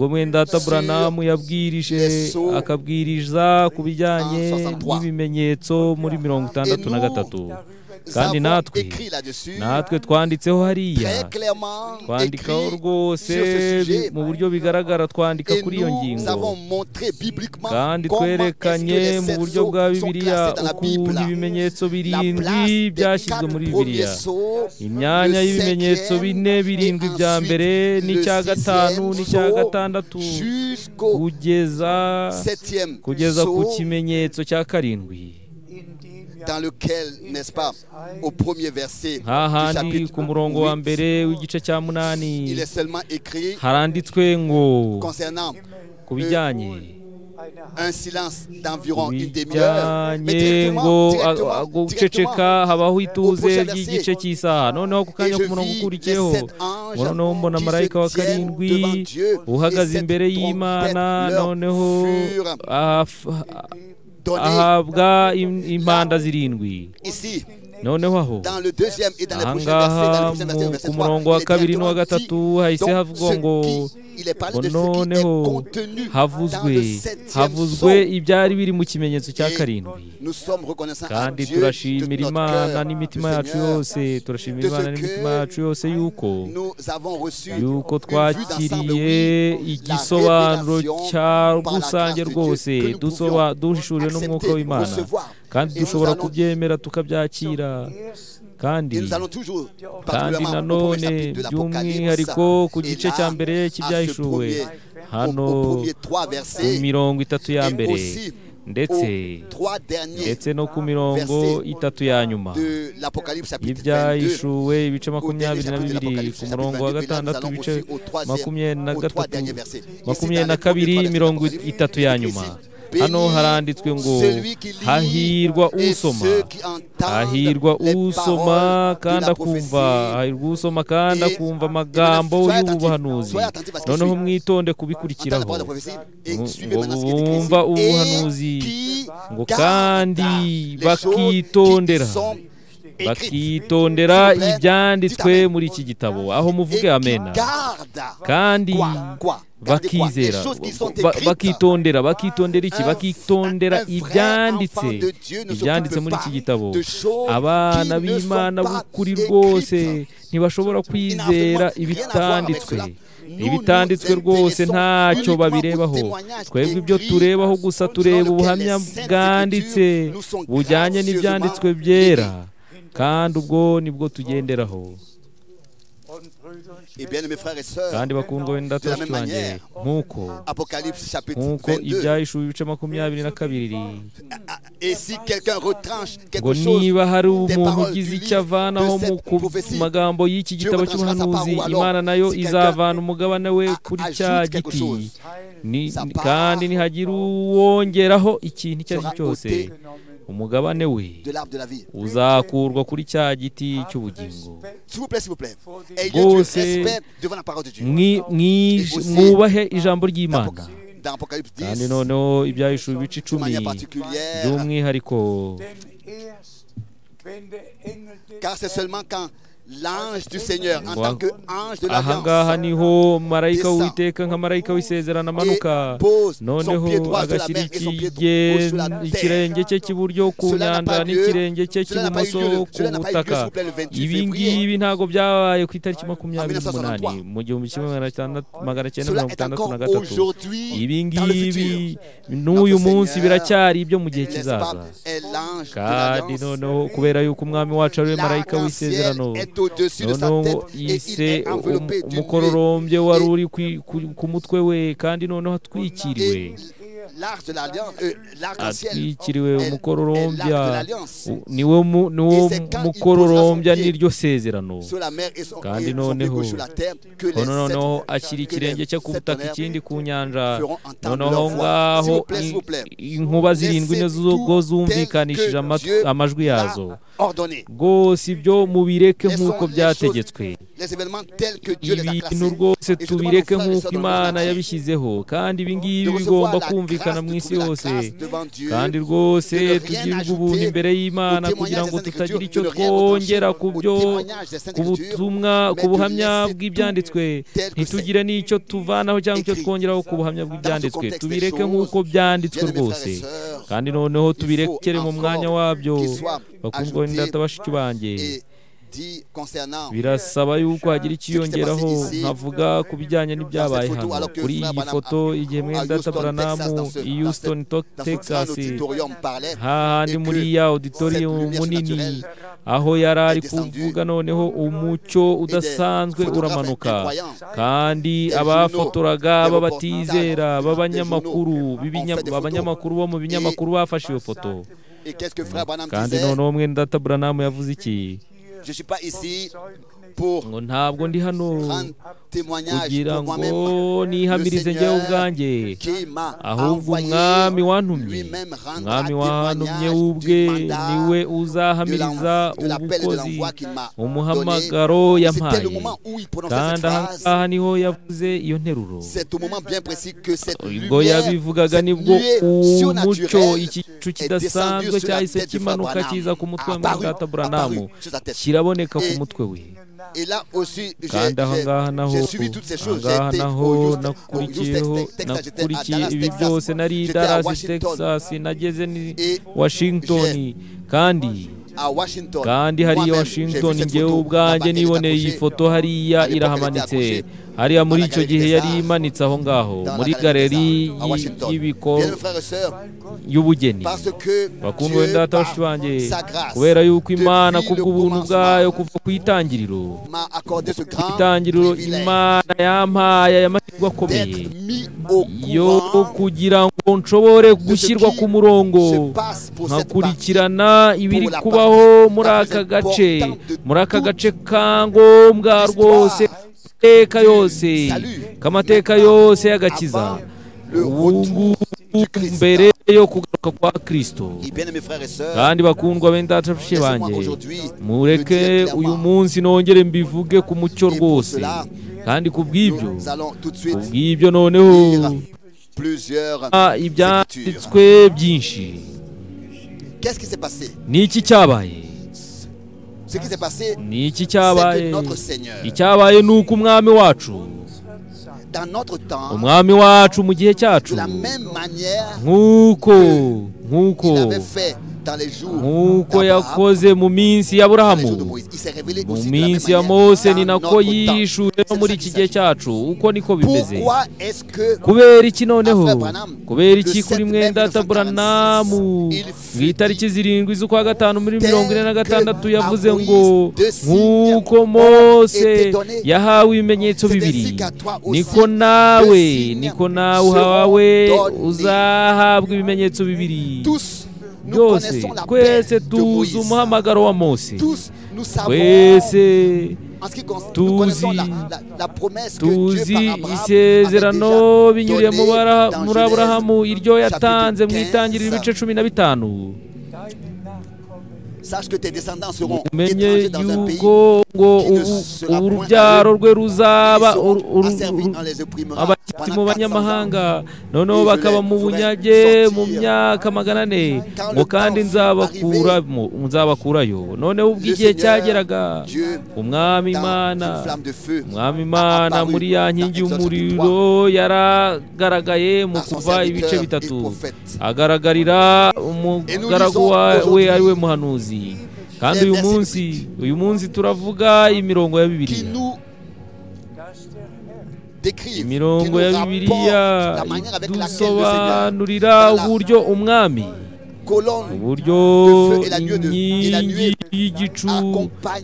mwene data Branham yabwirije akabwiriza ku bijyanye n'ibimenyetso muri 63. Kandi natwe twanditseho hariya, twandikaho rwose mu buryo bigaragara, twandika kuri iyo ngingo, kandi twerekanye mu buryo bwa Bibiliya ukuntu ibimenyetso birindwi byashyizwe muri Bibiliya. Imyanya y'ibimenyetso bine birindwi bya mbere n'icya gatanu n'icya gatandatu kugeza ku kimenyetso cya karindwi, dans lequel, n'est-ce pas, au premier verset du chapitre 8, il est seulement écrit concernant un silence d'environ une demi-heure, mais directement habaho ituze ry'igice cy'isaha. Noneho ku kanya k'umurongo ukurikiyeho mbona marayika wa karindwi uhagaze imbere y'Imana, noneho ahabwa impanda zirindwi. Noneho aho ahangaha ku murongo wa kabiri n'uwa gatatu hahise havugwa ngo noneho havuzwe ibyari biri mu kimenyetso cya karindwi. Kandi turashimira Imana n'imitima yacu yose, yuko twakiriye igisobanuro cya rusange rwose, duhishuriwe n'umwuka w'Imana, kandi dushobora kubyemera tukabyakira. Kandi nanone by'umwihariko ku gice cya mbere cy'ibyahishuwe hano ku mirongo itatu ya mbere ndetse no ku mirongo itatu ya nyuma y'ibyahishuwe, ibice 22 ku murongo wa gatandatu, ibice 22 mirongo itatu ya nyuma. Hano haranditswe ngo hahirwa usoma kandi akumva amagambo y'ubuhanuzi. Noneho mwitonde kubikurikiraho, bumva ubuhanuzi ngo kandi bakitondera ibyanditswe muri iki gitabo. Aho muvuge amena. Kandi bakizera, bakitondera iki? Bakitondera ibyanditse muri iki gitabo. Abana b'Imana b'ukuri rwose ntibashobora kwizera ibitanditswe rwose, ntacyo babirebaho. Twebwe ibyo turebaho gusa, tureba ubuhamya bwanditse bujyanye n'ibyanditswe byera, kandi ubwo nibwo tugenderaho. Et bien, mes frères et sœurs, kandi bakundwa wenda bashiki banjye nk'uko Apocalypse chapitre 22, ibyahishuwe ibice 22 et si quelqu'un retranche ngo quelque chose niba hari des umuntu paroles ugize du icyo livre avanaho de mu cette prophétie, magambo y'iki gitabo cy'ubuhanuzi, Imana nayo izavana umugabane we kuri cya giti, kandi nihagira uwongeraho ikintu icyo ari cyo cyose, umugabane we uzakurwa kuri cya giti cy'ubugingo. Rwose mwubahe ijambo ry'Imana, kandi noneho ibyahishuwe ibice 10 by'umwihariko, car c'est seulement quand l'ange du Seigneur en tant que ange de ahangaha niho marayika w'Uwiteka nka marayika w'isezerano amanuka, noneho agashyira ikirenge cye cy'iburyo ku nyanja n'ikirenge cye cy'ibumoso ku butaka. Ibi ngibi ntabwo byabaye ku itariki 28 mu 1963. Ibi ngibi n'uyu munsi biracyari ibyo mu gihe kizaza, kandi noneho kubera yuko umwami wacu ari we marayika w'isezerano, noneho yise umukororombye wari uri ku mutwe we, kandi noneho atwikiriwe umukororombya, niwo mukororombya n'iryo sezerano, kandi noneho ashyira ikirenge cye ku butaka, ikindi ku nyanja, noneho ngaho inkuba zirindwi nizo zumvikanishije amajwi yazo. Rwose ibyo mubireke nk'uko byategetswe, ibintu rwose tubireke nk'uko Imana yabishyizeho, kandi ibi ngibi bigomba kumvikana mu isi yose, kandi rwose tugirirwe ubuntu imbere y'Imana kugira ngo tutagira icyo twongera ku butumwa, ku buhamya bw'ibyanditswe, ntitugire n'icyo tuvanaho cyangwa icyo twongeraho ku buhamya bw'ibyanditswe. Tubireke nk'uko byanditswe rwose, kandi noneho tubirekere mu mwanya wabyo. Bakundwa n'indata bashiki banjye, birasaba yuko hagira ikiyongeraho, nkavuga ku bijyanye n'ibyabaye hano kuri iyi foto, igihe Mwendata Branham i Houston, Texas, hahandi muri ya auditorium munini, aho yari ari kuvuga, noneho umucyo udasanzwe uramanuka, kandi abafotoraga b'abatizera b'abanyamakuru bo mu binyamakuru bafashe iyo foto. Kandi noneho Mwendata Branham yavuze iki? ngo ntabwo ndi hano kugira ngo nihamirize njyewe ubwanjye, ahubwo umwami wantumye, umwami wantumye ubwe niwe uzahamiriza ubukozi, umuhamagaro yampaye. Kandi ahangaha niho yavuze iyo nteruro, ubwo yabivugaga nibwo umucyo, igicu kidasanzwe cyahise kimanuka kiza ku mutwe wa Mwendata Branham, kiraboneka ku mutwe we. kandi ahangaha naho nakurikiye ibi byose, nari Dallas Texas, nageze ni Washington, kandi hariya Washington njyewe ubwanjye niboneye iyi foto hariya irahamanitse, hariya muri icyo gihe yari imanitse aho ngaho muri galeri y'ubugeni. Bakundwa n'indata bashiki banjye, kubera yuko Imana kubw'ubuntu bwayo kuva ku itangiriro, Imana yampaye aya mahirwe akomeye yo kugira ngo nshobore gushyirwa ku murongo, nkakurikirana ibiri kubaho muri aka gace ka ngombwa rwose, kamateka yose y'agakiza, mbere yo kugaruka kwa Kristo. Kandi bakundwa b'indata bashiki banjye, mureke uyu munsi nongere mbivuge ku mucyo rwose, kandi kubw'ibyo noneho ibyanditswe byinshi. Ni iki cyabaye? Icyabaye ni uko umwami wacu dans les jours nk'uko yakoze mu minsi ya Aburahamu, mu minsi ya Mose, ni nako yishuye no muri iki gihe cyacu. Uko niko bimeze. Kubera iki noneho? Kubera iki kuri Mwendata Branamu mu itariki 7 z'ukwa gatanu muri 46 yavuze ngo nk'uko Mose yahawe ibimenyetso bibiri, niko nawe uhawe uzahabwa ibimenyetso bibiri. Byose twese tuzi umuhamagaro wa Mose, twese tuzi isezerano binyuriye muri Aburahamu iryo yatanze mu itangiriro ibice 15. Umenye yuko ngo urubyaro rwe ruzaba abashyitsi mu banyamahanga, noneho bakaba mu bunyage mu myaka 400, ngo kandi nzabakurayo. Noneho ubwo igihe cyageraga, umwami Imana muri ya nkingi y'umuriro yaragaragaye mu kuva ibice 3, agaragarira umugaragu we ari we muhanuzi. Kandi uyu munsi turavuga imirongo ya Bibiliya. Imirongo ya Bibiliya dusobanurira uburyo umwami, uburyo inkingi y'igicu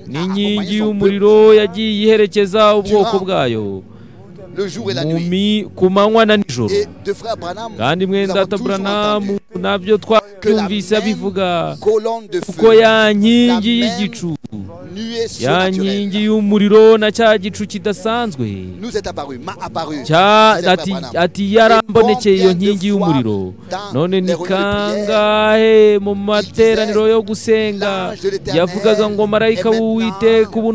n'inkingi y'umuriro yagiye iherekeza ubwoko bwayo ku manywa na nijoro. Kandi Mwendata Branamu nabyo twabyumvise abivuga, kuko ya nkingi y'igicu, ya nkingi y'umuriro na cya gicu kidasanzwe, ati yarambonekeye iyo nkingi y'umuriro. None ni kangahe mu materaniro yo gusenga yavugaga ngo marayika w'Uwiteka ubu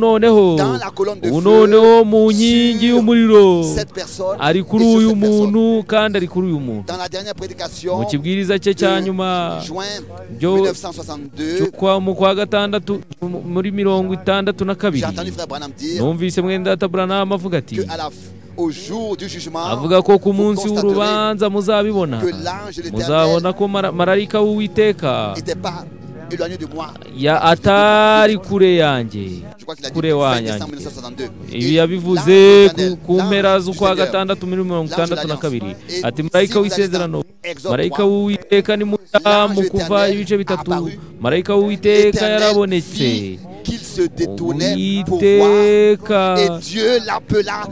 noneho mu nkingi y'umuriro ari kuri uyu muntu, kandi ari kuri uyu muntu. Mu kibwiriza cye cya nyuma mu kwa gatandatu muri 62, numvise Mwendata Branamu avuga ati, avuga ko ku munsi w'urubanza muzabibona, muzabona ko marayika w'Uwiteka atari kure yanjye, kure wanjye. Ibi yabivuze ku mpera z'ukwa gatandatu muri 62, ati marayika w'isezerano, marayika w'Uwiteka ni mu kuva ibice 3, marayika w'Uwiteka yarabonetse. Uwiteka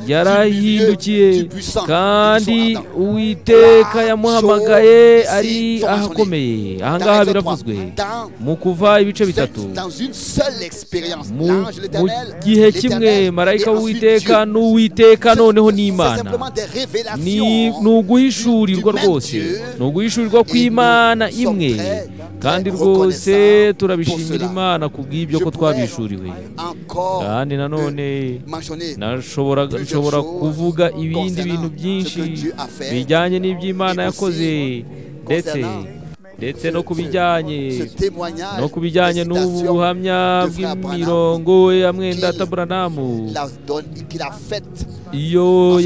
yarahindukiye, kandi Uwiteka yamuhamagaye ari ahakomeye. Ahangaha biravuzwe mu kuva ibice 3. Mu gihe kimwe marayika w'Uwiteka n'Uwiteka noneho n'Imana, ni uguhishurirwa rwose, ni uguhishurirwa kw'Imana imwe. Kandi rwose turabishimira Imana kubw'ibyo ko twabishuriwe. Kandi nanone nshobora kuvuga ibindi bintu byinshi bijyanye n'iby'Imana yakoze, ndetse no kubijyanye n'ubu buhamya bw'imirongo ya Mwendata Branamu iyo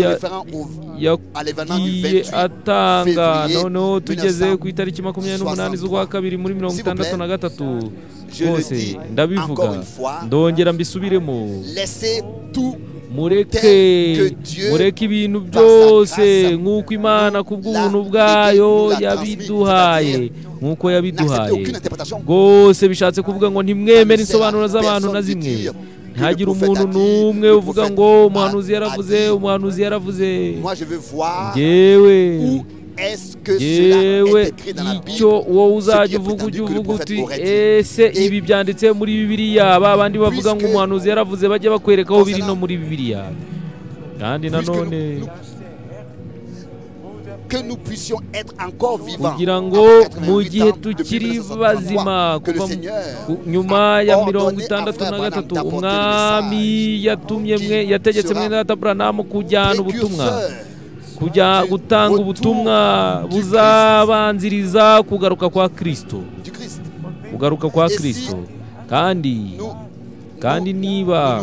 yagiye atanga. Noneho tugeze ku itariki 28 z'ukwa kabiri muri 63, rwose ndabivuga, ndongera mbisubiremo, mureke ibintu byose nk'uko Imana kubw'ubuntu bwayo yabiduhaye, nk'uko yabiduhaye rwose. Bishatse kuvuga ngo ntimwemere insobanuro z'abantu na zimwe, ntihagire umuntu n'umwe uvuga ngo umuhanuzi yaravuze. Yewe icyo wowe uzajya uvuga, uti ese ibi byanditse muri Bibiliya? Babandi bavuga ngo umuhanuzi yaravuze bajya bakwereka aho biri no muri Bibiliya. Kandi nanone kugira ngo mu gihe tukiri bazima, kuva nyuma ya 63, umwami yategetse Mwendata Branamu kujyana ubutumwa, gutanga ubutumwa buzabanziriza kugaruka kwa Kristo, kandi niba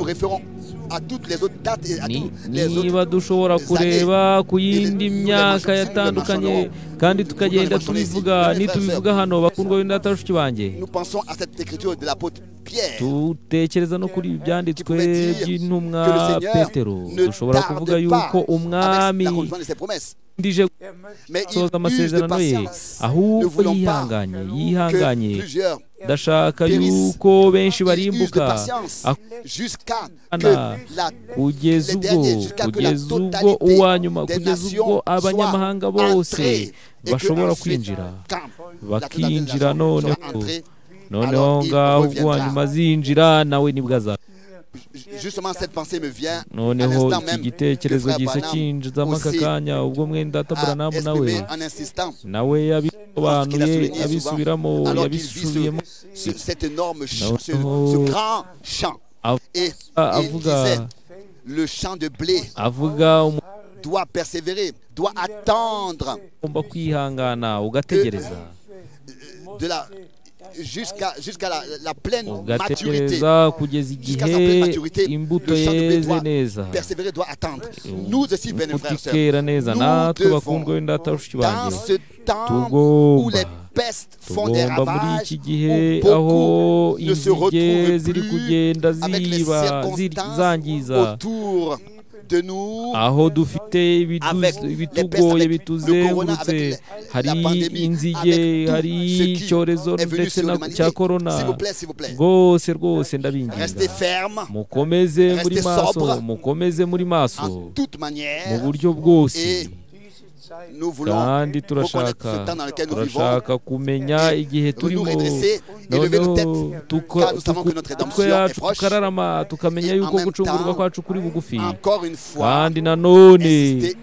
à toutes les autres dates et à tous les niba autres dushobora kureba ku yindi myaka yatandukanye kandi tukagenda tubivuga nitubivuga hano bakundwa b'indata bashiki banjye. nous pensons à cette écriture de l'apôtre Pierre dutekereza no kuri ibyanditswe by'intumwa Petero. dushobora kuvuga yuko umwami ndije gusohoza amasezerano ye ahubwo yihanganye ndashaka yuko benshi barimbuka kugeza ubwo uwanyuma, kugeza ubwo abanyamahanga bose bashobora kwinjira bakinjira. noneho ngaho ubwo uwanyuma azinjira nawe nibwo aza. Justement cette pensée me vient noneho iki gitekerezo gise kinjizamo aka kanya ubwo mwenda Branham nawe yabisobanuye abisubiramo yabisubiyemo cet énorme champ, ce grand champ, et il disait le champ de blé doit persévérer, doit attendre de la jusqu'à la pleine maturité. Jusqu'à sa pleine maturité, le champ de blé doit persévérer, doit attendre. Nous aussi, bien frères et sœurs, nous devons, dans ce temps où les pestes font des ravages, où beaucoup ne se retrouvent plus avec les circonstances autour de nous, aho dufite ibitugoye bituzengurutse, hari inzige, hari icyorezo ndetse cya korona. Rwose ndabinginga mukomeze muri maso mu buryo bwose. kandi turashaka kumenya igihe turimo, noneho umutwe yacu tukararama tukamenya yuko gucungurwa kwacu kuri bugufi. kandi nanone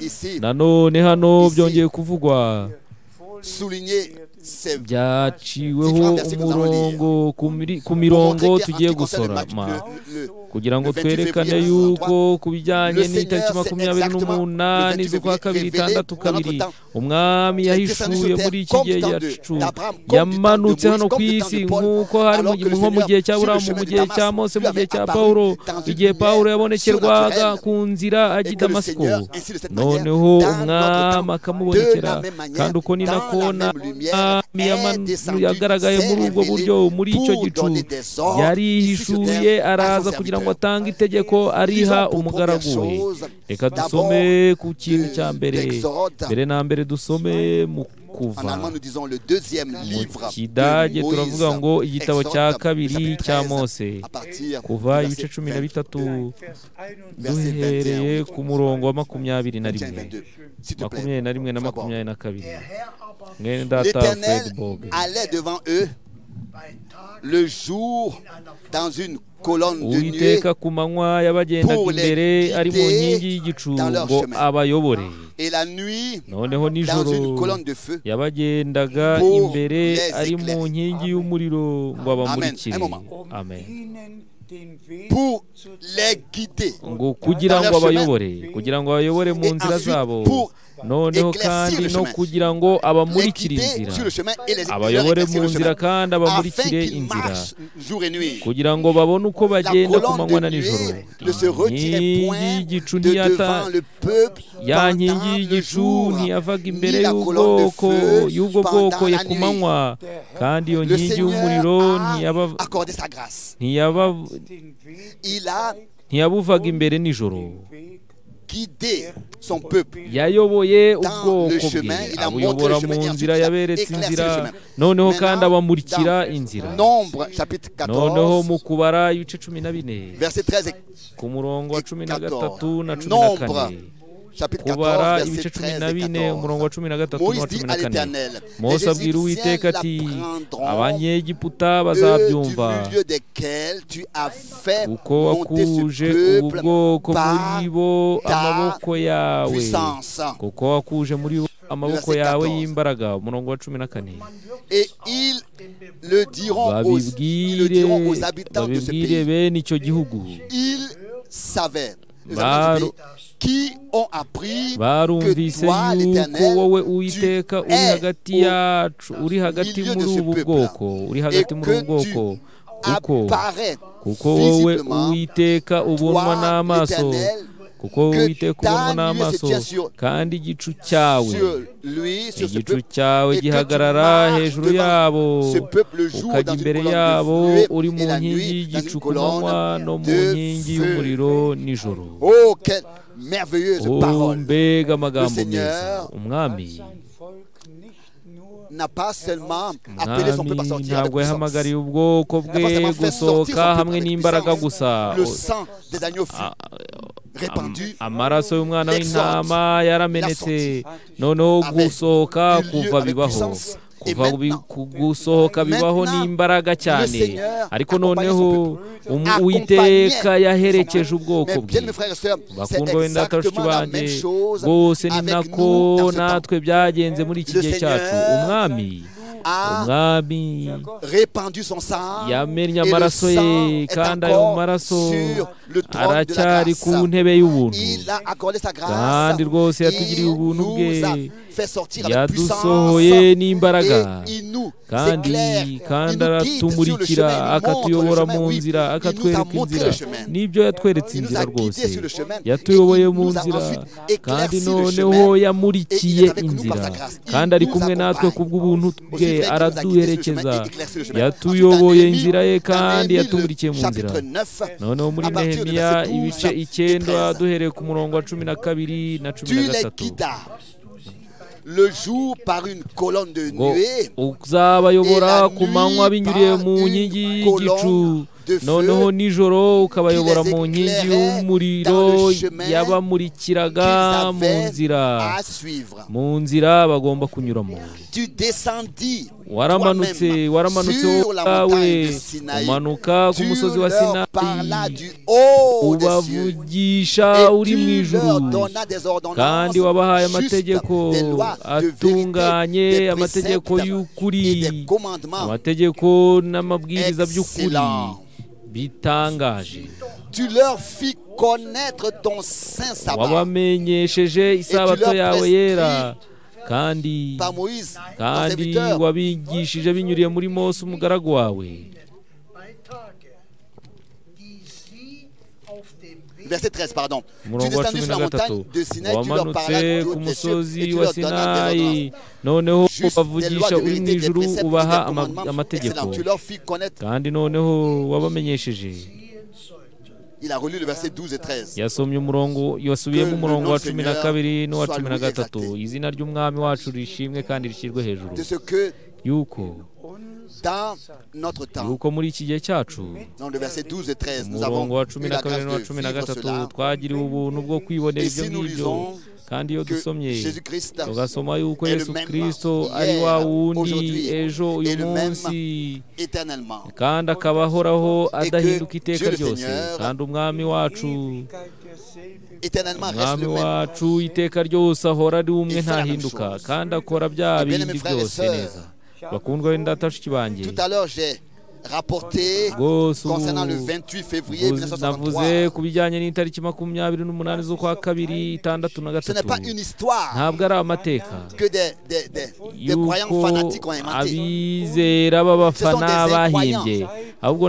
hano byongeye kuvugwa byaciweho umurongo ku mirongo tugiye gusorama kugira ngo twerekane yuko ku bijyanye n'itariki 28 z'ukwa kabiri 6 umwami yahishuye muri iki gihe yacu, yamanutse hano ku isi nk'uko hari nko mu gihe cya Aburahamu, mu gihe cya Mose, mu gihe cya Pawulo, igihe Pawulo yabonekerwaga ku nzira ajya i Damasiko. noneho umwami akamubonekera, kandi uko ni nako yagaragaye muri ubwo buryo. muri icyo gicu yarihishuye, araza kugira ngo atange itegeko ariha umugaragu we. Reka dusome ku kintu cya mbere na mbere, dusome mu Kuva. Mu Kidage turavuga ngo igitabo cya kabiri cya Mose, Kuva ibice 13 duhereye ku murongo wa 21 na 22. Mwene data Fred Bogue allait devant eux le jour dans une colonne de nuée Uwiteka ku manywa yabagendaga imbere ari mu nkingi y'igicu ngo abayobore, noneho nijoro yabagendaga imbere ari mu nkingi y'umuriro ngo abamurikire. Amen. Pour les guider, ngo kugira ngo abayobore mu nzira zabo, noneho kandi no kugira ngo abamurikire inzira, abayobore mu nzira kandi abamurikire inzira, kugira ngo babone uko bagenda ku manywa na nijoro. Inkingi y'igicu ntiyavaga imbere y'ubwo bwoko ye ku manywa, kandi iyo nkingi y'umuriro ntiyabuvaga imbere nijoro. yayoboye ubwoko bwe, abuyobora mu nzira, yaberetse inzira, noneho kandi abamurikira inzira. noneho mu kubara ibice 14 ku murongo wa 13 na 14, kubara ibice 14 umurongo wa 13 na 14, Mose abwira Uwiteka ati, abanyegiputa bazabyumva uko wakuje ubu bwoko muri bo amaboko yawe, kuko wakuje muri bo amaboko yawe y'imbaraga. umurongo wa 14, babibwire bene icyo gihugu, barumvise yuko wowe Uwiteka uri hagati muri ubu bwoko, apparaît kuko wowe visiblement, uwiteka ubonwa toi, n'amaso l'Éternel, kuko uwiteka ubonwa ta nuée n'amaso se tient sur kandi igicu cyawe lui, sur ce igicu peuple, cyawe et que tu gihagarara marches hejuru devant yabo ce peuple le jour ukajya dans une imbere colonne yabo de feu uri mu et la nkingi nuit dans y'igicu une ku manywa colonne no mu de nkingi feu. y'umuriro nijoro. Oh, quelle merveilleuse Oh, parole. mbega amagambo Le Seigneur meza. Umwami n'a pas seulement appelé son peuple à umwami sortir avec ntabwo yahamagariye puissance. ubwoko bwe gusohoka hamwe n'imbaraga gusa. Le sang des agneaux fut répandu. Amaraso y'umwana w'intama yaramenetse, noneho gusohoka kuva bibaho, gusohoka bibaho n'imbaraga cyane. Ariko noneho uwiteka yaherekeje ubwoko bwe. Bakundwa wenda bashiki banjye, bose ni nako natwe byagenze muri iki gihe cyacu. Umwami yamennye amaraso ye, kandi ayo maraso aracyari ku ntebe y'ubuntu, kandi rwose yatugiriye ubuntu bwe, yadusohoye n'imbaraga, kandi aratumurikira, akatuyobora mu nzira, akatwereka inzira. N'ibyo yatweretse inzira rwose, yatuyoboye mu nzira, kandi noneho yamurikiye inzira, kandi ari kumwe natwe kubw'ubuntu bwe, araduherekeza, yatuyoboye inzira ye, kandi yatumurikiye mu nzira. Noneho muri Nehemiya ibice 9 duhereye ku murongo wa 12 na 13, le jour par une colonne de nuée, uzabayobora ku manywa binyuriye mu nkingi y'igicu, noneho nijoro ukabayobora mu nkingi y'umuriro yabamurikiraga mu nzira bagomba kunyuramo. waramanutse wowe umanuka ku musozi wa Sinayi, ubavugisha uri mu ijuru, kandi wabahaye amategeko atunganye, amategeko y'ukuri, amategeko n'amabwiriza by'ukuri bitangaje. wabamenyesheje isabato yawe yera, kandi wabigishije binyuriye muri Mose umugaragu wawe. Verset 13, pardon. Tu descendis sur la montagne de Sinaï, tu leur parlais ku musozi wa Sinayi, noneho bavugisha uri mu ijuru, ubaha amategeko, kandi noneho wabamenyesheje. Il a relu le verset 12 et 13. Yasomye umurongo, yasubiyemo umurongo wa 12 n'uwa 13. Izina ry'umwami wacu rishimwe kandi rishyirwe hejuru. Yuko yuko muri iki gihe cyacu, umurongo wa 12 n'uwa 13, twagiriwe ubuntu bwo kwibonera ibyo ngibyo. Kandi iyo dusomye tugasoma yuko Yesu Kristo ari wa wundi ejo, uyu munsi, kandi akaba ahoraho adahinduka iteka ryose, kandi umwami wacu iteka ryose ahora ari umwe, ntahinduka, kandi akora bya bindi byose neza. Bakundwa wenda bashiki banjye, rapporté concernant le 28 février 1963. ku bijyanye n'itariki 28 z'ukwa kabiri 1963. Ntabwo ari amateka yuko abizera b'abafana bahimbye, ahubwo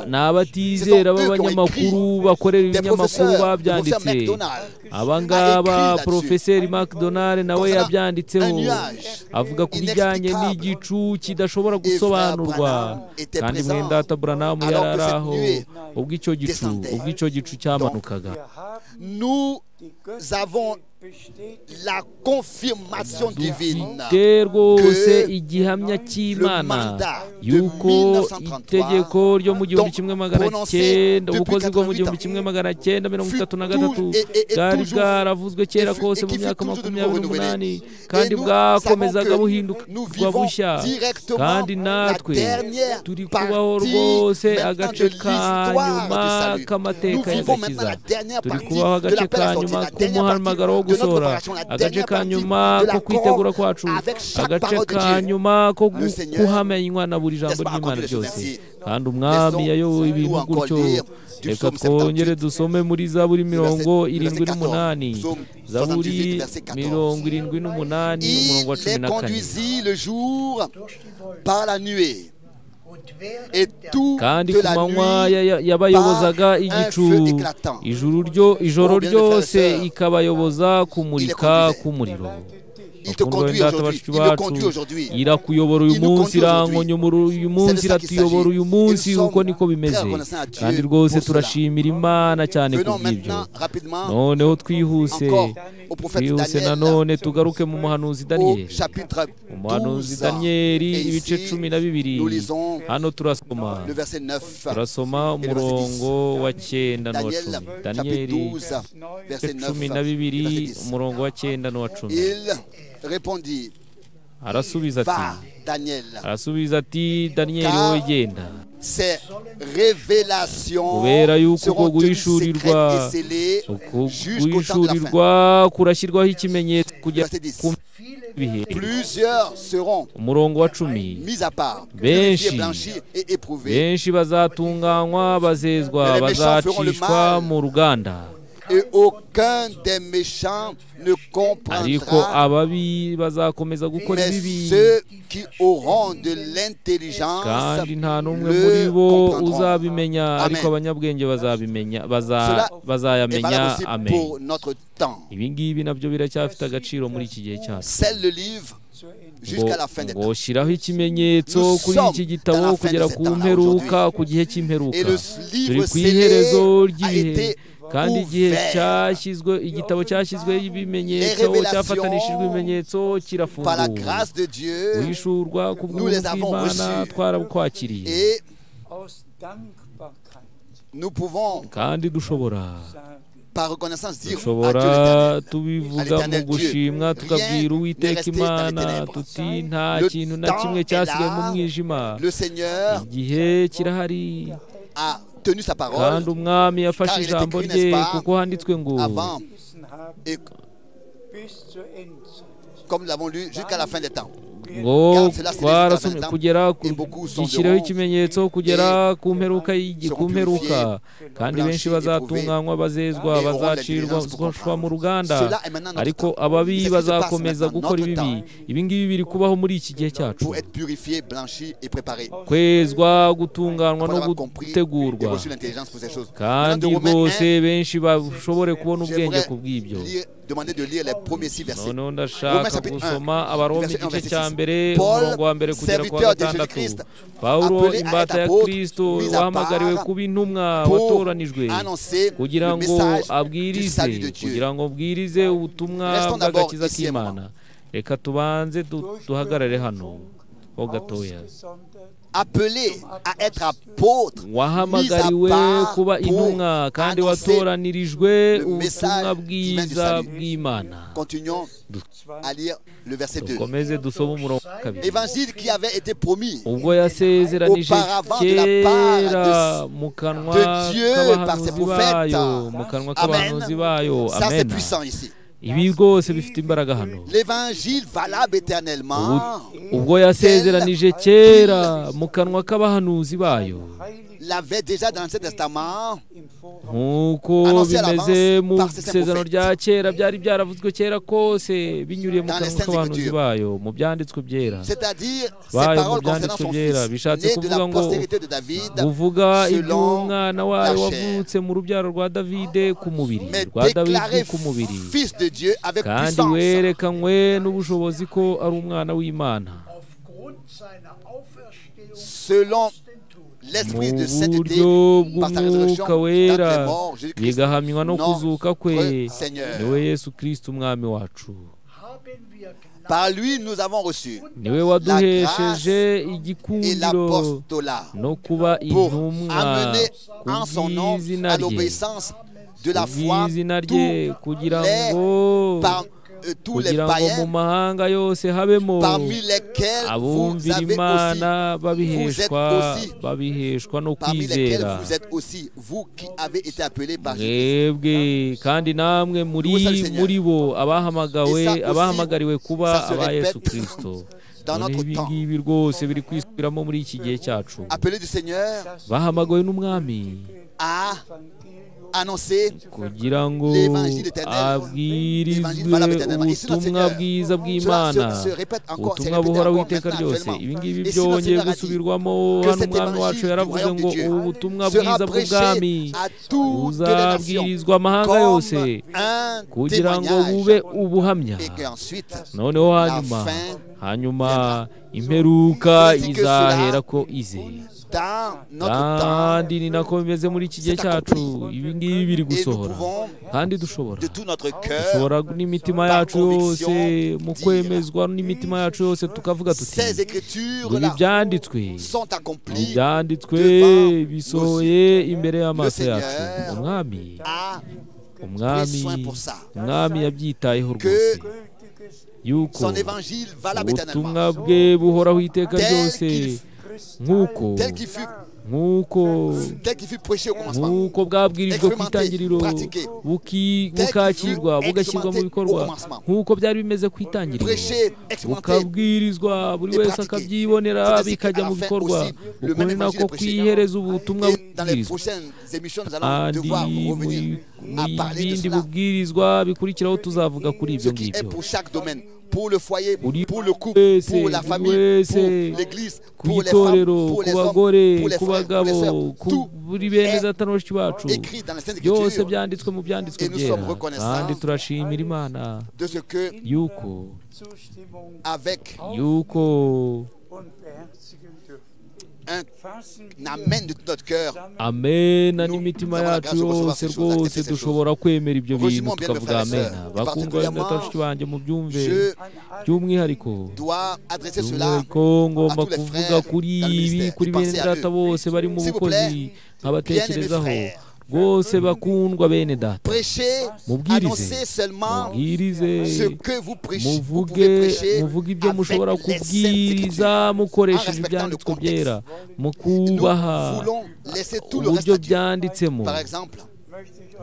n'abatizera b'abanyamakuru bakorera ibinyamakuru babyanditse. Abangaba Profeseri McDonald nawe yabyanditseho, avuga ku bijyanye n'igicu kidashobora gusobanurwa, kandi mwenda Branham yararaho ubwo icyo gicu cyamanukaga. Nous avons la confirmation divine rwose igihamya cy'Imana yuko itegeko ryo mu 1900, ubukozi bwo mu 1933 bwari bwaravuzwe kera kose mu myaka 28, kandi bwakomezaga buhinduka bushya. Kandi natwe turi kubaho rwose agace ka nyuma k'amateka y'agakiza, turi kubaho agace ka nyuma k'umuhamagaro wo gusora, agace ka nyuma ko kwitegura kwacu, agace ka nyuma ko kuhamenywa na buri jambo ry'Imana ryose. Kandi umwami yayoboye ibintu gutyo. Reka twongere dusome muri Zaburi 78, Zaburi 78 umurongo wa 14. et toute kandi ku la manywa nuit yabayobozaga par un igicu feu éclatant. ijoro bien, mes frères et ryose sœurs, ikabayoboza kumurika conduisait. k'umuriro. Il te conduit aujourd'hui. Il me conduit aujourd'hui. irakuyobora uyu Il nous munsi conduit aujourd'hui. irangonyomora uyu munsi C'est de ça qu'il iratuyobora uyu s'agit. munsi Et nous uko sommes niko bimeze très reconnaissants à Dieu kandi rwose pour cela. turashimira Imana cyane Venons kubw'ibyo. maintenant rapidement Noneho twihuse encore au prophète twihuse Daniel nanone tugaruke mu muhanuzi au Daniyeli. chapitre umuhanuzi 12. Daniyeli Et ibice ici, 12 nous lisons hano turasoma le verset 9. turasoma et le verset 10. umurongo wa 9 n'uwa Daniel 10. chapitre Daniyeli 12, verset 9 12 et verset 10. umurongo wa 9 n'uwa 10. Il répondit, arasubiza ati va Daniel, Daniyeli Car wowe genda ces révélations kubera yuko uko seront tenues guhishurirwa secrètes et scellées jusqu'au temps de la fin. guhishurirwa kurashyirwaho ikimenyetso kugera Verset 10. ku bihe. Plusieurs seront umurongo wa 10. mis à part, Benshi. purifiés, blanchis et éprouvés. benshi bazatunganywa bazezwa bazacishwa mu ruganda Et aucun des méchants ne ariko comprendra, ababi bazakomeza gukora mais ibibi ceux qui auront de l'intelligence kandi nta n'umwe muri le bo comprendront. uzabimenya ariko Amen. abanyabwenge bazabimenya Cela est bazayamenya. valable aussi Amen. pour notre temps. ibi ngibi nabyo biracyafite agaciro muri iki gihe cyacu. Scelle le livre jusqu'à la fin des temps. ngo shyiraho ikimenyetso Nous kuri sommes iki dans gitabo la fin kugera de ku ces temps-là mperuka ku gihe cy'imperuka Et le turi livre ku iherezo scellé a ry'ibihe été kandi igihe ouvert cyashyizwe igitabo cyashyizweho ibimenyetso Les révélations cyafatanishijwe ibimenyetso par la kirafunguwe grâce de Dieu guhishurwa ku nous les bw'ubuntu avons bw'Imana reçus. twarabukwakiriye et aus Dankbarkeit nous pouvons kandi dushobora par reconnaissance dire à Dieu dushobora l'Éternel, tubivuga à mu l'Éternel gushimwa Dieu, tukabwira rien Uwiteka n'est resté dans les Imana ténèbres. tuti nta Le kintu na temps kimwe est cyasigaye là. mu mwijima le Seigneur igihe kirahari a tenu sa parole kandi umwami yafashe Car il est ijambo écrit, rye n'est-ce pas, kuko handitswe ngo avant diesen haben et bis zur Endzeit. comme nous l'avons lu jusqu'à la fin des temps. ngo Car cela, c'est twarasomye les kugera et beaucoup gishyireho sonderont ikimenyetso kugera ku mperuka seront ku mperuka purifiés, kandi benshi blanchis, bazatunganywa bazezwa et auront bazacirwa l'intelligence pour bashwa mu comprendre. ruganda Cela est maintenant notre ariko temps. ababi C'est ce qui se passe bazakomeza maintenant, gukora notre ibibi temps. ibi ngibi biri kubaho muri iki gihe cyacu Pour être purifié, blanchi et préparé. kwezwa gutunganywa Pour no avoir compris et gutegurwa reçu l'intelligence pour ces choses. kandi Maintenant, de Romains rwose 1, benshi bashobore kubona ubwenge j'aimerais ku bw'ibyo demander de lire les premiers 6 versets. noneho Romains ndashaka chapitre 1, gusoma abaroma verset 1, igice verset cya 6. mbere Paul, umurongo wa mbere kugera ku wa serviteur de gatandatu Jésus-Christ, pawulo appelé à imbata être ya apôtre, kristo mis à wahamagariwe part kuba intumwa pour watoranijwe annoncer kugira le ngo message du abwirize salut de Dieu. kugira ngo abwirize ubutumwa Restons d'abord bw'agakiza ici et k'imana reka tubanze duhagarare hano ho gatoya Ausgesondert Appelé à être apôtre, mis à wahamagariwe part kuba pour intumwa kandi annoncer watoranirijwe le message ubutumwa divin du bwiza salut. bw'imana Continuons à lire le verset 2. dukomeze dusome umurongo wa kabiri Évangile qui avait été promis ubwo yasezeranije auparavant de la part kera mu kanwa de Dieu par ses k'abahanuzi bayo prophètes. mu kanwa Amen. k'abahanuzi bayo Ça, c'est amen puissant ici. ibi rwose bifite imbaraga hano L'évangile valable éternellement ubwo yasezeranije kera mu kanwa k'abahanuzi bayo l'avait déjà dans l'Ancien Testament im Voraus nk'uko Annoncé à bimeze l'avance mu par ses isezerano prophètes. rya kera byari byaravuzwe kera kose binyuriye mu Dans les kanwa Saintes k'abahanuzi Écritures. bayo mu byanditswe byera c'est-à-dire ces bayo mu paroles concernant byanditswe son byera fils bishatse né de kuvuga la ngo postérité de David buvuga selon iby'umwana wayo la chair. wavutse mu rubyaro rwa davide ku mubiri mais rwa dawidi déclaré ku mubiri fils de Dieu avec kandi puissance werekanywe n'ubushobozi ko ari umwana w'imana aufgrund seiner Auferstehung selon mu l'esprit de buryo sainteté par sa résurrection bw'umwuka wera d'entre les morts, Jésus-Christ, bigahamywa no kuzuka kwe notre Seigneur. niwe yesu kristo umwami wacu haben wir Par lui, nous avons reçu niwe waduhesheje igikundiro et l'apostolat no kuba pour intumwa amener en son nom kubw'izina à rye l'obéissance de la foi kubw'izina rye kugira les, ngo tous les kugira ngo mu païens mahanga yose habemo parmi lesquels vous abumvira avez imana aussi babiheshwa no parmi lesquels kwizera vous êtes aussi vous qui avez été appelés par Jésus. mwebwe kandi namwe muri bo abahamagariwe kuba aba yesu kirisito noneho ibi ngibi rwose biri kwisubiramo muri iki gihe cyacu Appelés du Seigneur bahamagawe n'umwami à annoncer kugira ngo l'évangile éternel, abwirizwe valable éternellement. Ici, notre ubutumwa Seigneur, bwiza cela bw'Imana, se répète encore, c'est ubutumwa répété buhoraho encore iteka maintenant, ryose. actuellement. Ibi ngibi Et si byongeye notre Seigneur a dit gusubirwamo que hano cet umwami wacu évangile yaravuze du royaume ngo de Dieu ubutumwa sera bwiza bw'ubwami prêché à toutes les nations buzabwirizwa amahanga yose comme un kugira ngo témoignage, bube ubuhamya. et qu'ensuite noneho la fin hanyuma imperuka izahera ko ize. dans notre temps, kandi ni nako bimeze muri iki gihe cyacu. Ibi ngibi biri et nous gusohora pouvons kandi dushobora de tout notre cœur, dushobora n'imitima yacu yose mu kwemezwa n'imitima yacu yose tukavuga tuti ces ngo ibi écritures-là byanditswe sont accomplies. ibyanditswe devant bisohoye imbere y'amaso Le yacu. Seigneur umwami a umwami pris soin pour ça. umwami yabyitayeho Que rwose yuko son évangile valable ubutumwa éternellement, bwe buhoraho iteka tel ryose qu'il nk'uko tel qu'il fut prêché au commencement, nk'uko bwabwirijwe ku expérimenté, itangiriro pratiqué, bukakirwa bugashyirwa mu bikorwa nk'uko byari bimeze ku itangiriro, prêché, expérimenté, bukabwirizwa buri wese akabyibonera bikajya mu bikorwa. uko ni nako kwihereza ubutumwa et dans les bubwirizwa. prochaines émissions, nous allons kandi devoir revenir à mu parler de bindi cela. bubwirizwa bikurikiraho tuzavuga kuri Ce ibyo qui est ngibyo. pour chaque domaine, pour le foyer, Buri pour le couple, wese, pour la buri famille, wese, pour l'église, ku pour les femmes, itorero, pour ku les hommes, bagore, pour les ku frères, pour les bagabo, sœurs. ku Tout buri bene est data na bashiki bacu écrit dans les Saintes byose Écritures byanditswe mu byanditswe et nous byera. sommes reconnaissants kandi turashimira Imana de ce que, yuko avec yuko und beherzigen dürfen. un amen de tout notre cœur, amena Nous n'imitima avons la yacu grâce de recevoir yose ces choses, rwose accepter ces dushobora kwemera ibyo bintu Reçuons bien, tukavuga mes frères et amena. sœurs, bakundwa particulièrement, data bashiki banjye mu byumve je by'umwihariko dois adresser cela by'umwihariko ngomba à tous les kuvuga frères kuri dans le ibi ministère. kuri Et bene pensez à data eux. bose bari mu S'il vous bukozi plaît, nkabatekerezaho bien-aimés rwose bakundwa bene data. prêchez, Mubwirize. annoncez seulement mubwirize ce que vous prêchez. Vous muvuge pouvez prêcher muvuge ibyo mushobora avec les Saintes kubwiriza mukoresheje En respectant le ibyanditswe contexte. byera mu Nous kubaha voulons laisser tout le reste uburyo à Dieu. byanditsemo. Par exemple,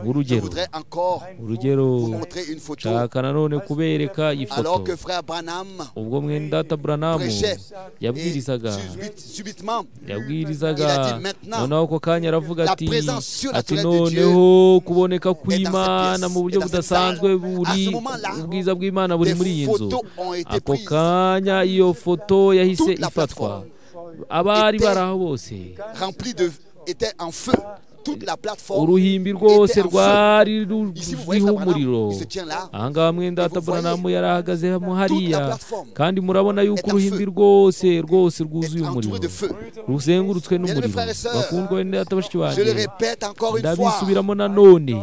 je urugero voudrais encore urugero vous montrer une photo. nshaka nanone kubereka ifoto Alors que frère Branham ubwo mwene data Branham prêchait yabwirizaga subitement, yabwirizaga Il a dit maintenant, noneho ako kanya aravuga la ati présence surnaturelle de noneho kuboneka est dans kw'Imana cette mu buryo pièce, budasanzwe dans cette salle. buri À ce moment-là, ubwiza bw'Imana buri des muri iyi nzu. photos ont été ako prises. kanya iyo foto yahise Toute la ifatwa plateforme abari était bari aho bose rempli de, était en feu. Toute la plateforme uruhimbi rwose était en feu. rwari Ici, vous voyez ruriho Frère Branham, umuriro. il se tient là. ahangaha mwene data Et vous voyez, Branham yari ahagaze mo toute hariya la plateforme kandi murabona yuko est en uruhimbi feu. rwose rwuzuye Est umuriro entouré de feu. ruzengurutswe Bien-aimés n'umuriro. frères et sœurs, bakundwa bene data bashiki Je le banjye répète encore une fois, ndabisubiramo nanone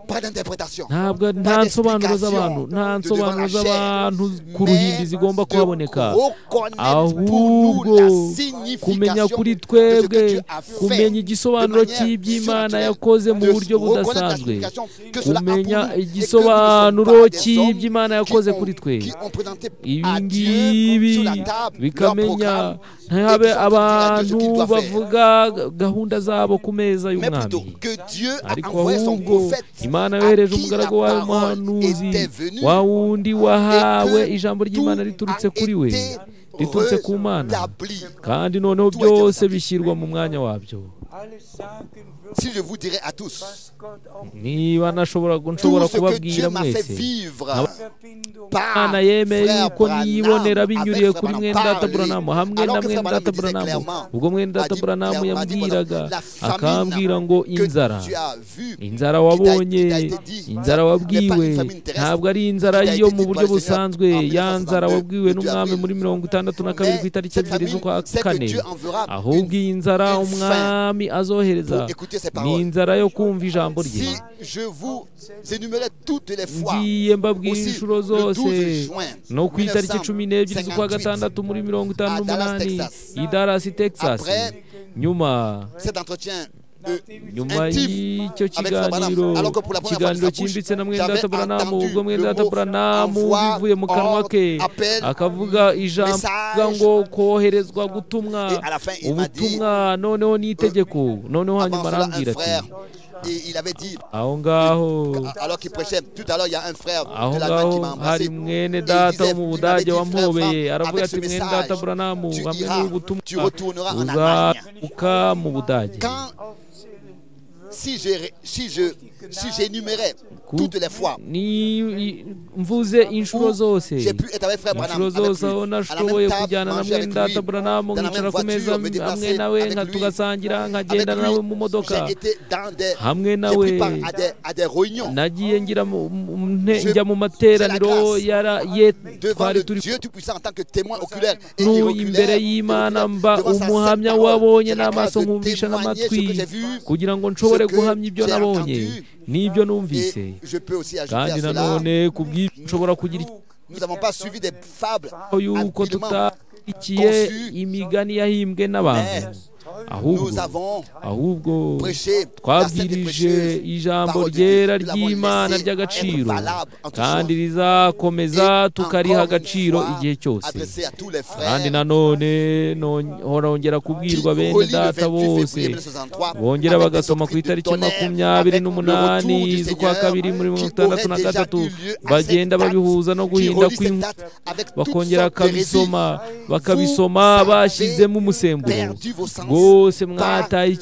pas d'interprétation, ntabwo nta pas nsobanuro d'explication z'abantu nta de devant nsobanuro la chair, z'abantu ku ruhimbi mais zigomba de kuhaboneka reconnaître pour nous la ahubwo kumenya signification kuri de ce que twebwe Dieu a fait kumenya igisobanuro de manière cy'iby'Imana surnaturelle, yakoze mu de buryo reconnaître la budasanzwe signification que cela a pour kumenya nous, et que nous ne sommes igisobanuro pas des cy'iby'Imana hommes yakoze qui kuri twe qui ont présenté ibi à Dieu ngibi sur la table leur bikamenya programme ntihabe et qui sont en train de dire à Dieu ce abantu qu'il doit faire. bavuga gahunda zabo ku meza Mais plutôt y'umwami que Dieu a ariko envoyé son ahubwo prophète Imana à yohereje qui la umugaragu wayo parole umuhanuzi était venue wa wundi wahawe et que ijambo ry'Imana tout riturutse a kuri we été riturutse ku Mana rétabli. kandi noneho Tout a été byose rétabli. bishyirwa mu mwanya wabyo. Alles sagen würde, Si je vous dirais à tous, was Gott auch niba nshobora tout ce que kubabwira Dieu m'a fait mwese vivre Verbindung par Imana yemeye frère yuko Branham, nibonera avec binyuriye frère kuri Branham, mwene data parler. Branham hamwe Alors na que mwene frère Branham data me disait Branham clairement, ubwo mwene data m'a dit Branham clairement, yambwiraga la famine akambwira ngo que inzara tu as vu, inzara qui t'a wabonye été dit, inzara n'est pas wabwiwe une famine terrestre, ntabwo ari inzara qui t'a yo été mu dite buryo par le Seigneur busanzwe en ya nzara 1962, wabwiwe le 2 n'umwami avril. muri 62 ku itariki cette ebyiri z'ukwa famine, c'est que kane Dieu enverra ahubwo iyi nzara une fin umwami azohereza pour écouter ses ni paroles. inzara yo kumva ijambo rye. Si je vous énumérais toutes les fois, ngiye mbabwira aussi inshuro le zose 12 juin no ku itariki 12 z'ukwa 1958, gatandatu muri 58 Texas. i Dallas, Texas. Après nyuma cet entretien nyuma intime y'icyo avec Frère Branham, kiganiro alors que pour la première fois de ikiganiro sa bouche, cyimbitse na mwene j'avais data Branham entendu ubwo mwene le data mot Branham envoi, bivuye mu kanwa ke appel, akavuga ijambo message. ngo koherezwa gutumwa Et à la fin, il m'a dit, ubutumwa noneho n'itegeko noneho avant hanyuma cela, un arambwira ati frère, et il avait dit, aho ngaho alors qu'il prêchait, tout à l'heure, il y a un frère aho de l'Allemagne qui m'a ngaho hari embrassé. mwene Et data il disait, wo mu il m'avait Budage dit, wampobeye frère aravuga avec ce ati mwene data message, Branham tu hamwe iras, n'ubutumwa tu retourneras en Allemagne. uzamuka mu Budage. Quand si j'énumérais toutes les fois mvuze inshuro zose j'ai pu être avec frère Branham inshuro avec zose lui, aho à la nashoboye même kujyana table, na manger avec mwenda lui, Branham dans la nkicara même ku meza voiture, me hamwe déplacer nawe avec lui. tugasangira Avec nkagenda lui, nawe mu modoka j'ai été dans des, hamwe j'ai nawe pris part à des réunions nagiye njya mu materaniro devant twari le turi Dieu Tout-Puissant en tant que témoin oculaire et imbere y'Imana mba umuhamya wabonye n'amaso nkumvisha n'amatwi kugira ngo nshobore guhamya ibyo nabonye n'ibyo numvise kandi nanone kubw'ibyo nshobora kugira nous n'avons pas suivi des fables yuko habilement tutarikiye imigani yahimbwe n'abantu ahubwo twabwirije ijambo ryera ry'Imana ry'agaciro kandi rizakomeza tukariha agaciro igihe cyose kandi nanone horongera kubwirwa bene data bose bongera bagasoma ku itariki 28 z'ukwa kabiri muri 1963 bagenda babihuza no guhinda kw'inkuru bakongera bakabisoma bashyizemo umusemburo bose mwataye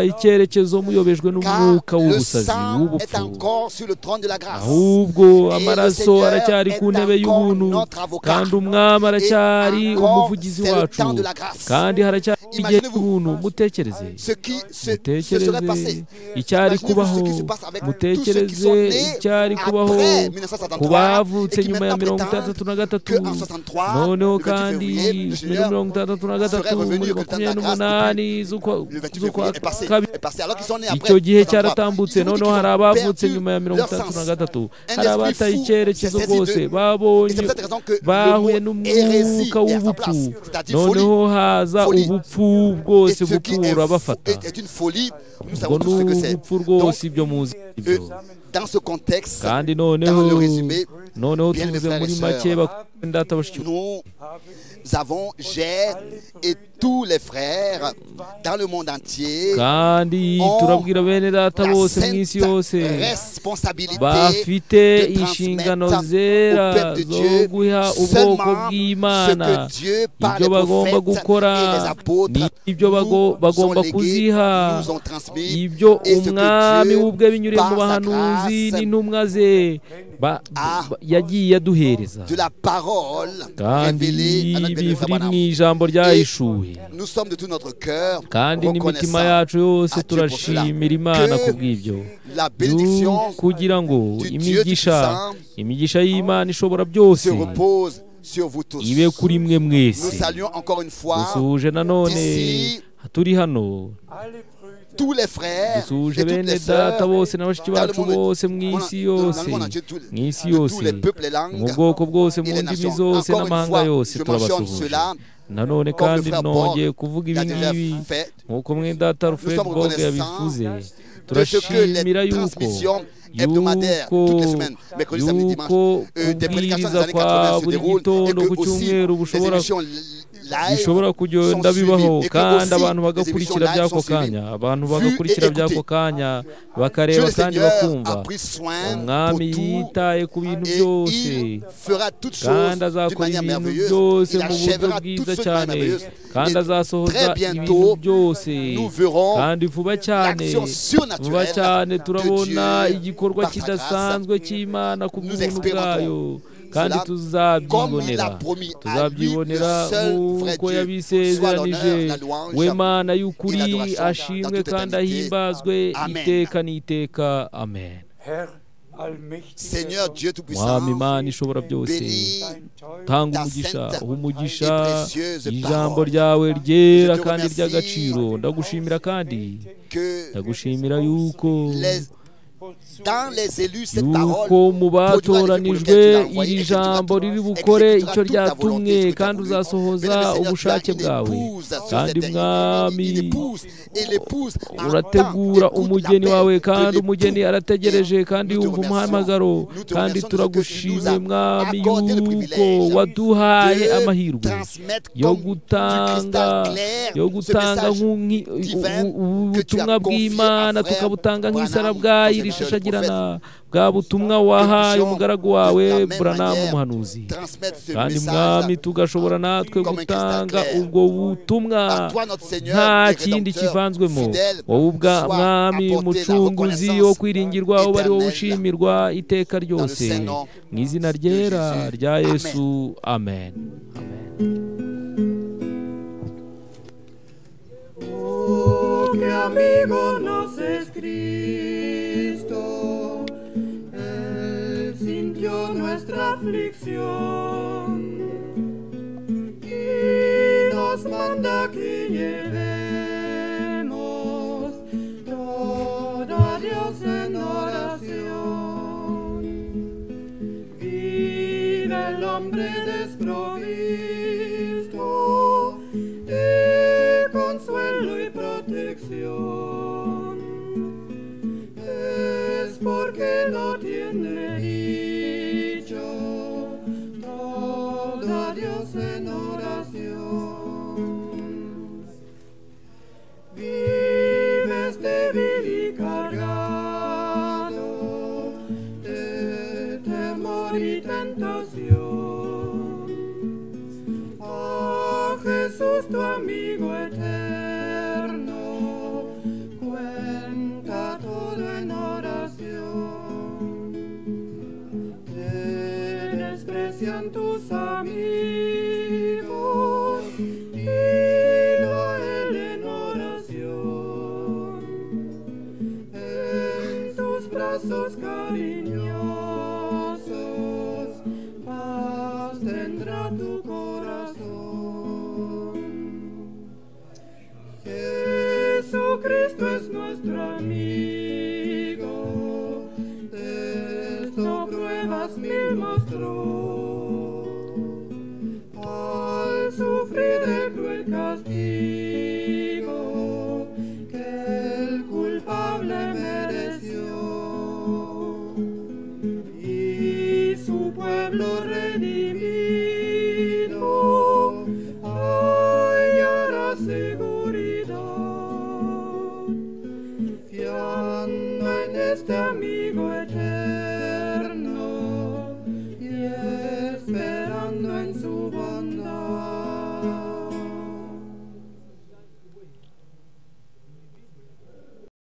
icyerekezo muyobejwe n'umwuka w'ubusazi w'ubupfu ahubwo amaraso aracyari ku ntebe y'ubuntu kandi umwami aracyari umuvugizi wacu kandi haracyari igihe cy'ubuntu mutekereze icyari kubaho mutekereze icyari kubaho ku bavutse nyuma ya 63 noneho kandi muri 63 muri 28 z'ukwa kabiri icyo gihe cyaratambutse noneho hari abavutse nyuma ya 63 hari abataye icyerekezo rwose bahuye n'umwuka w'ubupfu noneho haza ubupfu bwose bupfura bafata ubwo ni ubupfu rwose ibyo muzi kandi noneho tuvuze muri make bakunda nous avons, j'ai et tous les frères dans le monde entier kandi turabwira bene data bose mu isi yose bafite inshingano zera zo guha ubwoko bw'Imana ibyo bagomba gukora n'ibyo bagomba kuziha ibyo umwami w'ubwe binyuriye mu bahanuzi n'intumwa ze yagiye aduhereza kandi bivuri mu ijambo ryahishuwe kandi n'imitima yacu yose turashimira Imana kubw'ibyo kugira ngo imigisha y'Imana ishobora byose ibe kuri mwe mwese dusuhuje nanone turi hano dusuhuje bene data bose n'abashiki bacu bose mu isi yose mu bwoko bwose mu ndimi zose n'amahanga yose turabasuhuje nanone kandi nongeye kuvuga ibi ngibi nk'uko mwene data Alfred Bogue yabivuze turashimira yuko kubwiriza kwa buri gitondo ku cyumweru bishobora kugenda bibaho kandi abantu bagakurikira by'ako kanya bakareba kandi bakumva umwami yitaye ku bintu byose kandi azakora ibintu byose mu buryo bwiza cyane kandi azasohoza ibintu byose kandi vuba cyane turabona igikorwa kidasanzwe cy'Imana ku bw'ubuntu bwayo kandi tuzabyibonera nk'uko yabisezeranije we Mana y'ukuri ashimwe kandi ahimbazwe iteka n'iteka amen. Seigneur Dieu Tout-Puissant, Mwami Imana ishobora byose, tanga umugisha ijambo ryawe ryera kandi ry'agaciro. Ndagushimira yuko mu batoranijwe iri jambo riri bukore icyo ryatumwe kandi uzasohoza ubushake bwawe. Kandi Mwami urategura umugeni wawe kandi umugeni arategereje kandi yumva umuhamagaro, kandi turagushimiye Mwami yuko waduhaye amahirwe yo gutanga ubutumwa bw'Imana, tukabutanga nk'isarabwayi rishashagirana kurabagirana bwa butumwa wahaye umugaragu wawe Buranamu umuhanuzi, kandi mwami tugashobora natwe gutanga ubwo butumwa nta kindi kivanzwemo. Wowe ubwa mwami mucunguzi wo kwiringirwa, wowe ari wowe ushimirwa iteka ryose, mu izina ryera rya Yesu, amen. Oh, qué amigo nos es Cristo, Él sintió nuestra aflicción y nos manda que llevemos todo a Dios en oración. Vive el hombre desprovisto de consuelo y protección, es porque no tiene dicho todo a Dios en oración. Vives débil y cargado de temor y tentación, a Jesús tu amigo eterno cuenta todo en oración. Te desprecian tus amigos, dilo a Él en oración. En sus brazos cariñosos paz tendrá tu corazón. Jesucristo es nuestro amigo, de esto pruebas mil mostró.